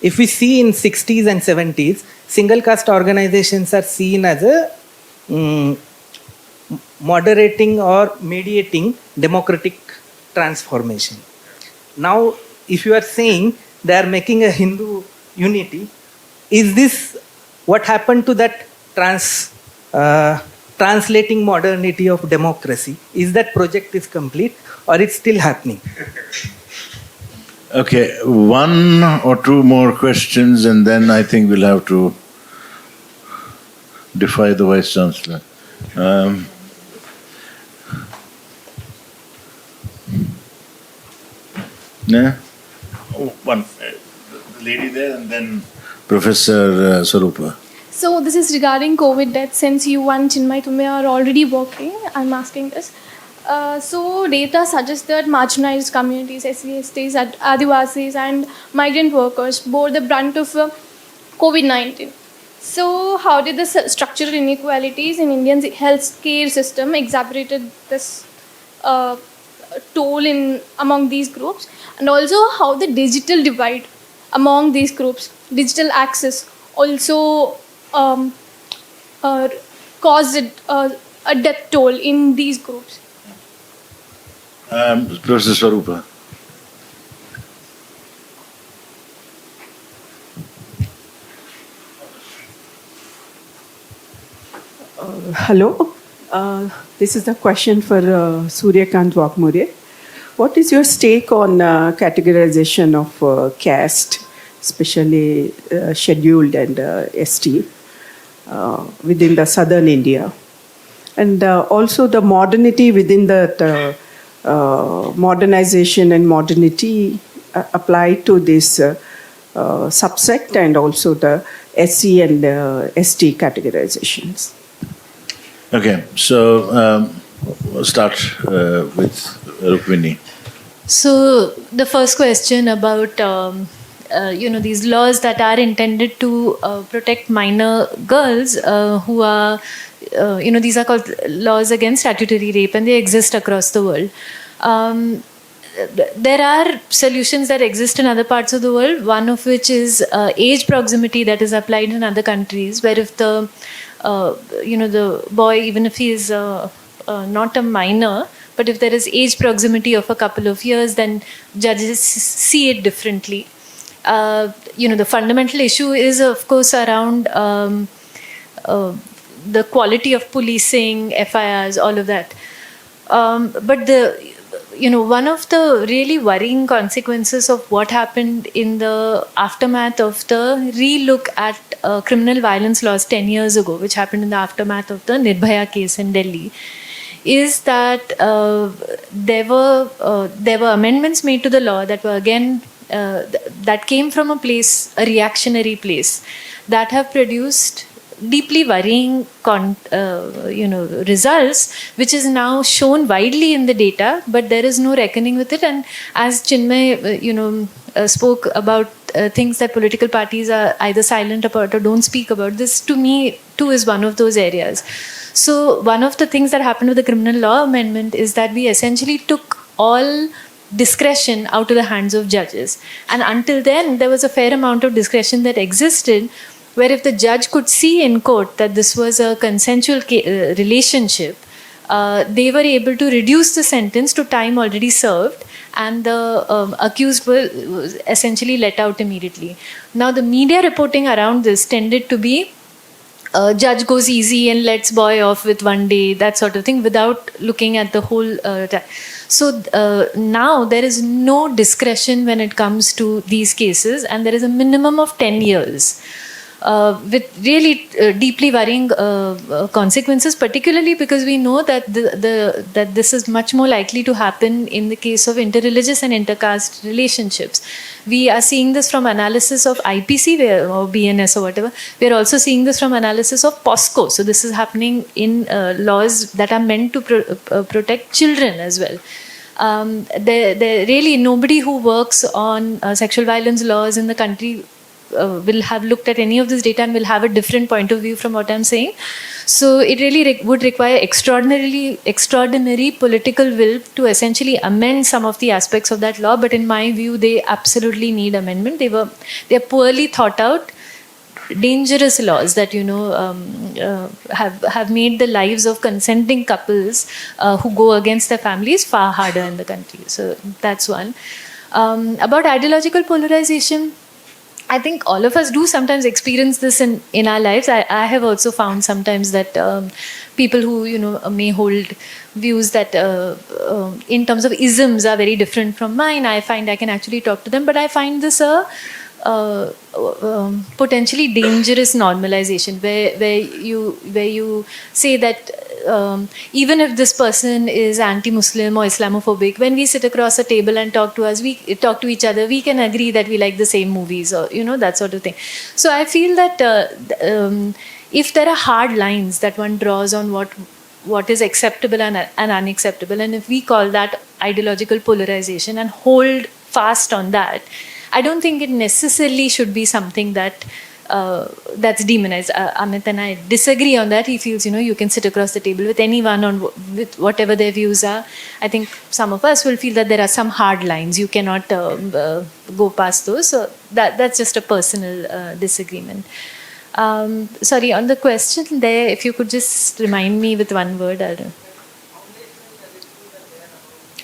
If we see in 60s and 70s, single caste organizations are seen as a moderating or mediating democratic transformation. Now, if you are saying they are making a Hindu unity, is this what happened to that translating modernity of democracy? Is that project is complete or it's still happening? Okay, 1 or 2 more questions and then I think we'll have to... defy the Vice Chancellor. Yeah? One, the lady there and then Professor Swarupa. So this is regarding COVID deaths. Since you and Chinmay Tumbe are already working, I'm asking this. So data suggests that marginalized communities, SCs, Adivasis and migrant workers bore the brunt of COVID-19. So how did the structural inequalities in Indian healthcare system exacerbated this toll among these groups? And also how the digital divide among these groups, digital access also caused a death toll in these groups. Professor Swarupa. Hello. This is the question for Suryakanth Waghmore. What is your take on categorization of caste, especially scheduled and ST, within the southern India? And also the modernity within that modernization and modernity applied to this subsect and also the SC and ST categorizations. Okay, so we'll start with Rukmini. So the first question about these laws that are intended to protect minor girls who are these are called laws against statutory rape, and they exist across the world. There are solutions that exist in other parts of the world, one of which is age proximity that is applied in other countries, where if the the boy, even if he is not a minor, but if there is age proximity of a couple of years, then judges see it differently. The fundamental issue is, of course, around the quality of policing, FIRs, all of that. But one of the really worrying consequences of what happened in the aftermath of the relook at criminal violence laws 10 years ago, which happened in the aftermath of the Nirbhaya case in Delhi, is that there were amendments made to the law that were again that came from a reactionary place, that have produced deeply worrying results, which is now shown widely in the data, but there is no reckoning with it. And as Chinmay spoke about things that political parties are either silent about or don't speak about, this to me too is one of those areas. So one of the things that happened with the criminal law amendment is that we essentially took all discretion out of the hands of judges, and until then there was a fair amount of discretion that existed, where if the judge could see in court that this was a consensual relationship, they were able to reduce the sentence to time already served, and the accused was essentially let out immediately. Now, the media reporting around this tended to be judge goes easy and lets boy off with 1 day, that sort of thing, without looking at the whole time. So now there is no discretion when it comes to these cases, and there is a minimum of 10 years. With really deeply worrying consequences, particularly because we know that that this is much more likely to happen in the case of interreligious and intercaste relationships. We are seeing this from analysis of IPC or BNS or whatever. We are also seeing this from analysis of POSCO. So this is happening in laws that are meant to protect children as well. There really nobody who works on sexual violence laws in the country will have looked at any of this data and will have a different point of view from what I'm saying. So it really would require extraordinary political will to essentially amend some of the aspects of that law. But in my view, they absolutely need amendment. They're poorly thought out, dangerous laws that have made the lives of consenting couples who go against their families far harder in the country. So that's one. About ideological polarization, I think all of us do sometimes experience this in our lives. I have also found sometimes that people who may hold views that in terms of isms are very different from mine, I find I can actually talk to them. But I find this potentially dangerous normalization, where you say that even if this person is anti-Muslim or Islamophobic, when we sit across a table and talk to each other, we can agree that we like the same movies, or that sort of thing. So I feel that if there are hard lines that one draws on what is acceptable and unacceptable, and if we call that ideological polarization and hold fast on that, I don't think it necessarily should be something that that's demonized. Amit and I disagree on that. He feels, you can sit across the table with anyone with whatever their views are. I think some of us will feel that there are some hard lines. You cannot go past those. So that's just a personal disagreement. Sorry, on the question there, if you could just remind me with one word.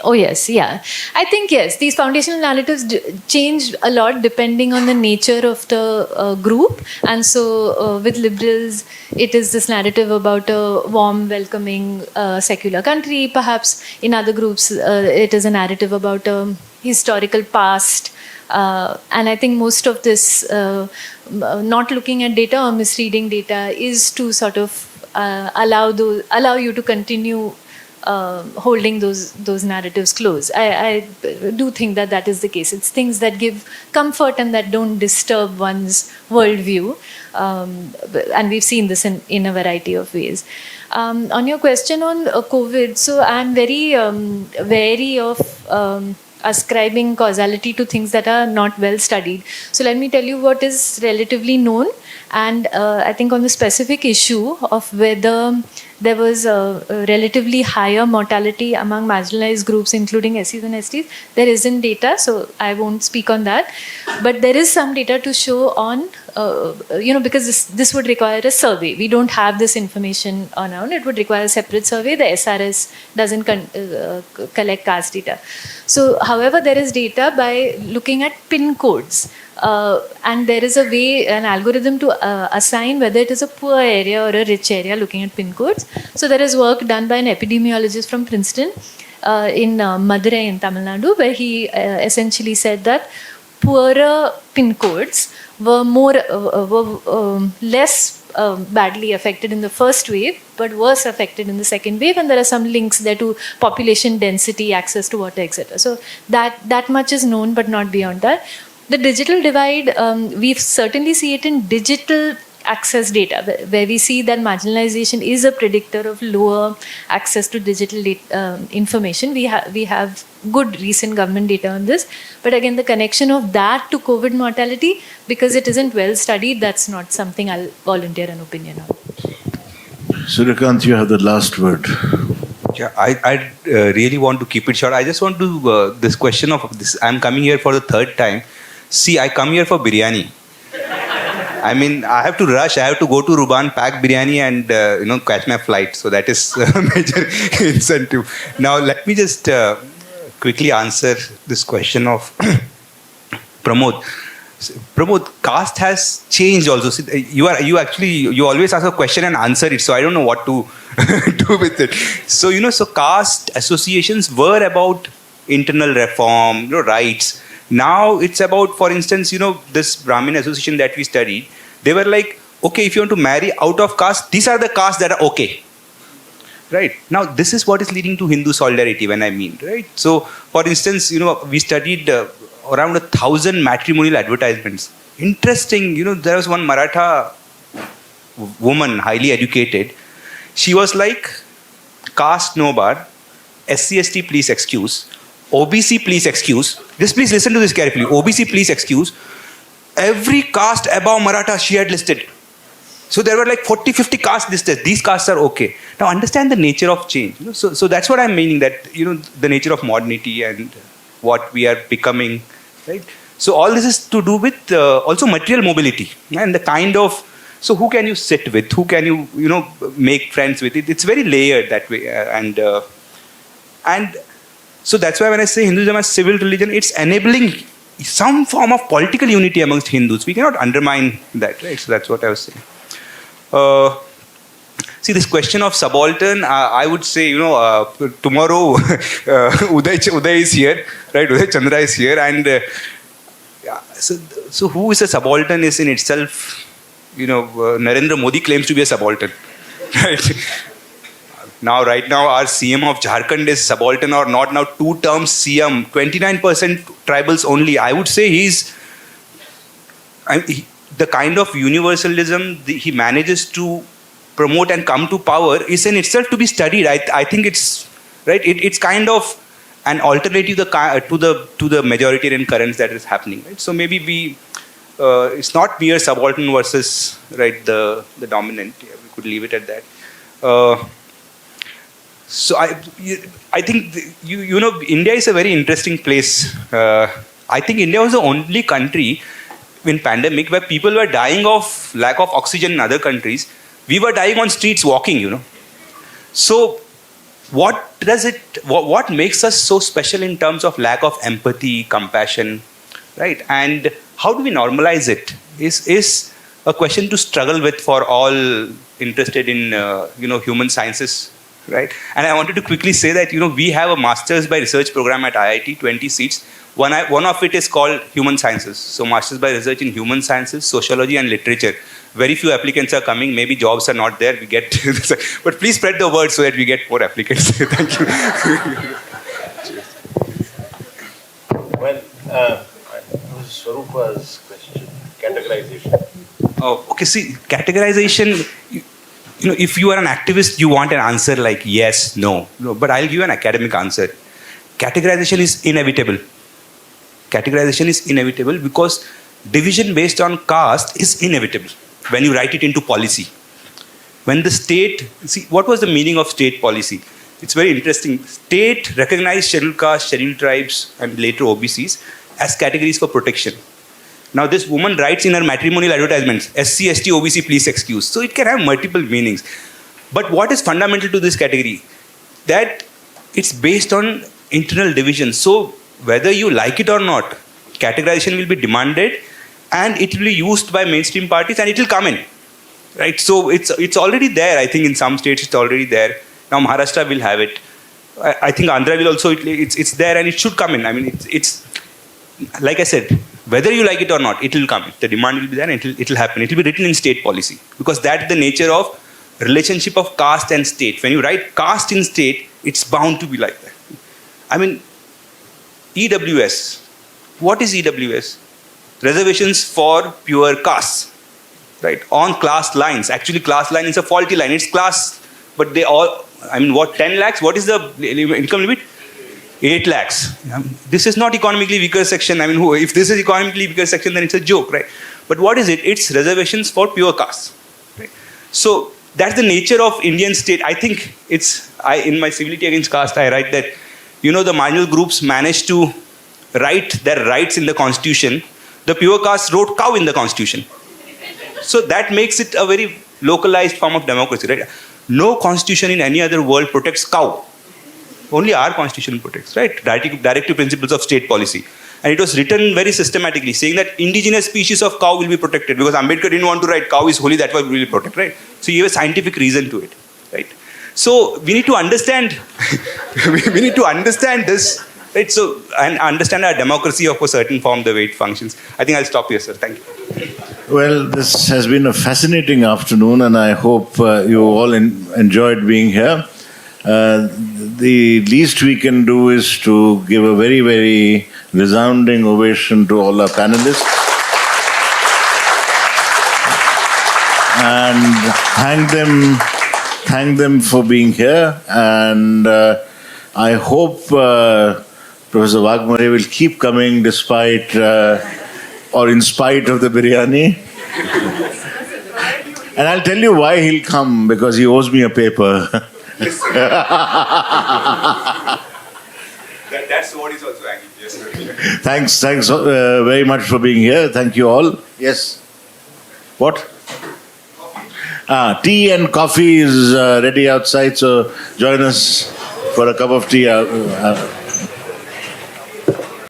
Oh yes, yeah. I think yes, these foundational narratives change a lot depending on the nature of the group. And so with liberals, it is this narrative about a warm, welcoming, secular country. Perhaps in other groups, it is a narrative about a historical past. And I think most of this not looking at data or misreading data is to sort of allow you to continue holding those narratives close. I do think that is the case. It's things that give comfort and that don't disturb one's worldview. And we've seen this in a variety of ways. On your question on COVID, so I'm very wary of ascribing causality to things that are not well studied. So let me tell you what is relatively known. And I think on the specific issue of whether there was a relatively higher mortality among marginalized groups, including SCs and STs, there isn't data, so I won't speak on that. But there is some data to show on, because this would require a survey. We don't have this information on our own. It would require a separate survey. The SRS doesn't collect caste data. So, however, there is data by looking at PIN codes. And there is a way, an algorithm to assign whether it is a poor area or a rich area looking at PIN codes. So there is work done by an epidemiologist from Princeton in Madurai in Tamil Nadu, where he essentially said that poorer PIN codes were less badly affected in the first wave, but worse affected in the second wave. And there are some links there to population density, access to water, etc. So that much is known, but not beyond that. The digital divide, we certainly see it in digital access data, where we see that marginalization is a predictor of lower access to digital information. We have good recent government data on this. But again, the connection of that to COVID mortality, because it isn't well studied, that's not something I'll volunteer an opinion on. Suryakanth, you have the last word. Yeah, I really want to keep it short. I just want to, this question of this, I'm coming here for the third time. See, I come here for biryani. I mean, I have to rush. I have to go to Ruban, pack biryani and, catch my flight. So that is a major incentive. Now, let me just quickly answer this question of Pramod. Pramod, caste has changed also. See, you always ask a question and answer it. So I don't know what to do with it. So, so caste associations were about internal reform, rights. Now it's about, for instance, this Brahmin association that we studied, they were like, okay, if you want to marry out of caste, these are the castes that are okay. Right? Now, this is what is leading to Hindu solidarity when I mean, right? So, for instance, we studied around 1,000 matrimonial advertisements. Interesting, there was one Maratha woman, highly educated. She was like, caste no bar, SC/ST please excuse, OBC please excuse. Just please listen to this carefully. OBC please excuse. Every caste above Maratha she had listed. So there were like 40-50 castes listed. These castes are okay. Now understand the nature of change. So that's what I'm meaning, that the nature of modernity and what we are becoming. Right. So all this is to do with also material mobility and the kind of. So who can you sit with? Who can you make friends with? It's very layered that way and. So that's why when I say Hinduism as civil religion, it's enabling some form of political unity amongst Hindus. We cannot undermine that, right? So that's what I was saying. See, this question of subaltern, I would say, tomorrow Uday is here, right? Uday Chandra is here, and So who is a subaltern is in itself, Narendra Modi claims to be a subaltern, right? Right now, our CM of Jharkhand is subaltern or not. Now, 2 terms CM, 29% tribals only. I would say the kind of universalism he manages to promote and come to power is in itself to be studied. I think it's right. It's kind of an alternative to the majoritarian currents that is happening. Right? So maybe it's not mere subaltern versus right the dominant. Yeah, we could leave it at that. So I think India is a very interesting place. I think India was the only country in pandemic where people were dying of lack of oxygen in other countries. We were dying on streets walking. So what makes us so special in terms of lack of empathy, compassion, right? And how do we normalize it is a question to struggle with for all interested in human sciences, right? And I wanted to quickly say that we have a Masters by Research program at IIT, 20 seats. One of it is called Human Sciences. So Masters by Research in Human Sciences, Sociology and Literature. Very few applicants are coming. Maybe jobs are not there. We get, but please spread the word so that we get more applicants. Thank you. Well, Swarupa's question, categorization. Oh, okay. See, categorization. If you are an activist, you want an answer like yes, no. But I'll give you an academic answer. Categorization is inevitable. Categorization is inevitable because division based on caste is inevitable when you write it into policy. When the state, what was the meaning of state policy? It's very interesting. State recognized scheduled castes, scheduled tribes, and later OBCs as categories for protection. Now, this woman writes in her matrimonial advertisements, SC, ST, OBC, please excuse. So it can have multiple meanings. But what is fundamental to this category? That it's based on internal division. So whether you like it or not, categorization will be demanded and it will be used by mainstream parties and it will come in. Right? So it's already there. I think in some states it's already there. Now Maharashtra will have it. I think Andhra will also, it's there and it should come in. I mean, it's like I said, whether you like it or not, it will come. The demand will be there and it will happen. It will be written in state policy because that's the nature of relationship of caste and state. When you write caste in state, it's bound to be like that. I mean, EWS. What is EWS? Reservations for pure castes, right? On class lines. Actually, class line is a faulty line. It's class, but they all, 10 lakhs? What is the income limit? 8 lakhs. This is not economically weaker section. If this is economically weaker section, then it's a joke, right? But what is it? It's reservations for pure castes, right? So that's the nature of Indian state. I think in my Civility Against Caste, I write that, the marginal groups managed to write their rights in the constitution. The pure caste wrote cow in the constitution. So that makes it a very localized form of democracy, right? No constitution in any other world protects cow. Only our constitution protects, right? Directive principles of state policy. And it was written very systematically, saying that indigenous species of cow will be protected because Ambedkar didn't want to write cow is holy, that's why we will protect, right? So he gave a scientific reason to it, right? So we need to understand, we need to understand this, right? So, and understand our democracy of a certain form, the way it functions. I think I'll stop here, sir. Thank you. Well, this has been a fascinating afternoon, and I hope you all enjoyed being here. The least we can do is to give a very, very resounding ovation to all our panelists and thank them for being here. And I hope Professor Waghmore will keep coming despite or in spite of the biryani. And I'll tell you why he'll come, because he owes me a paper. That's what is also hanging. Yes. Thanks very much for being here. Thank you all. Yes. What? Tea and coffee is ready outside, so join us for a cup of tea.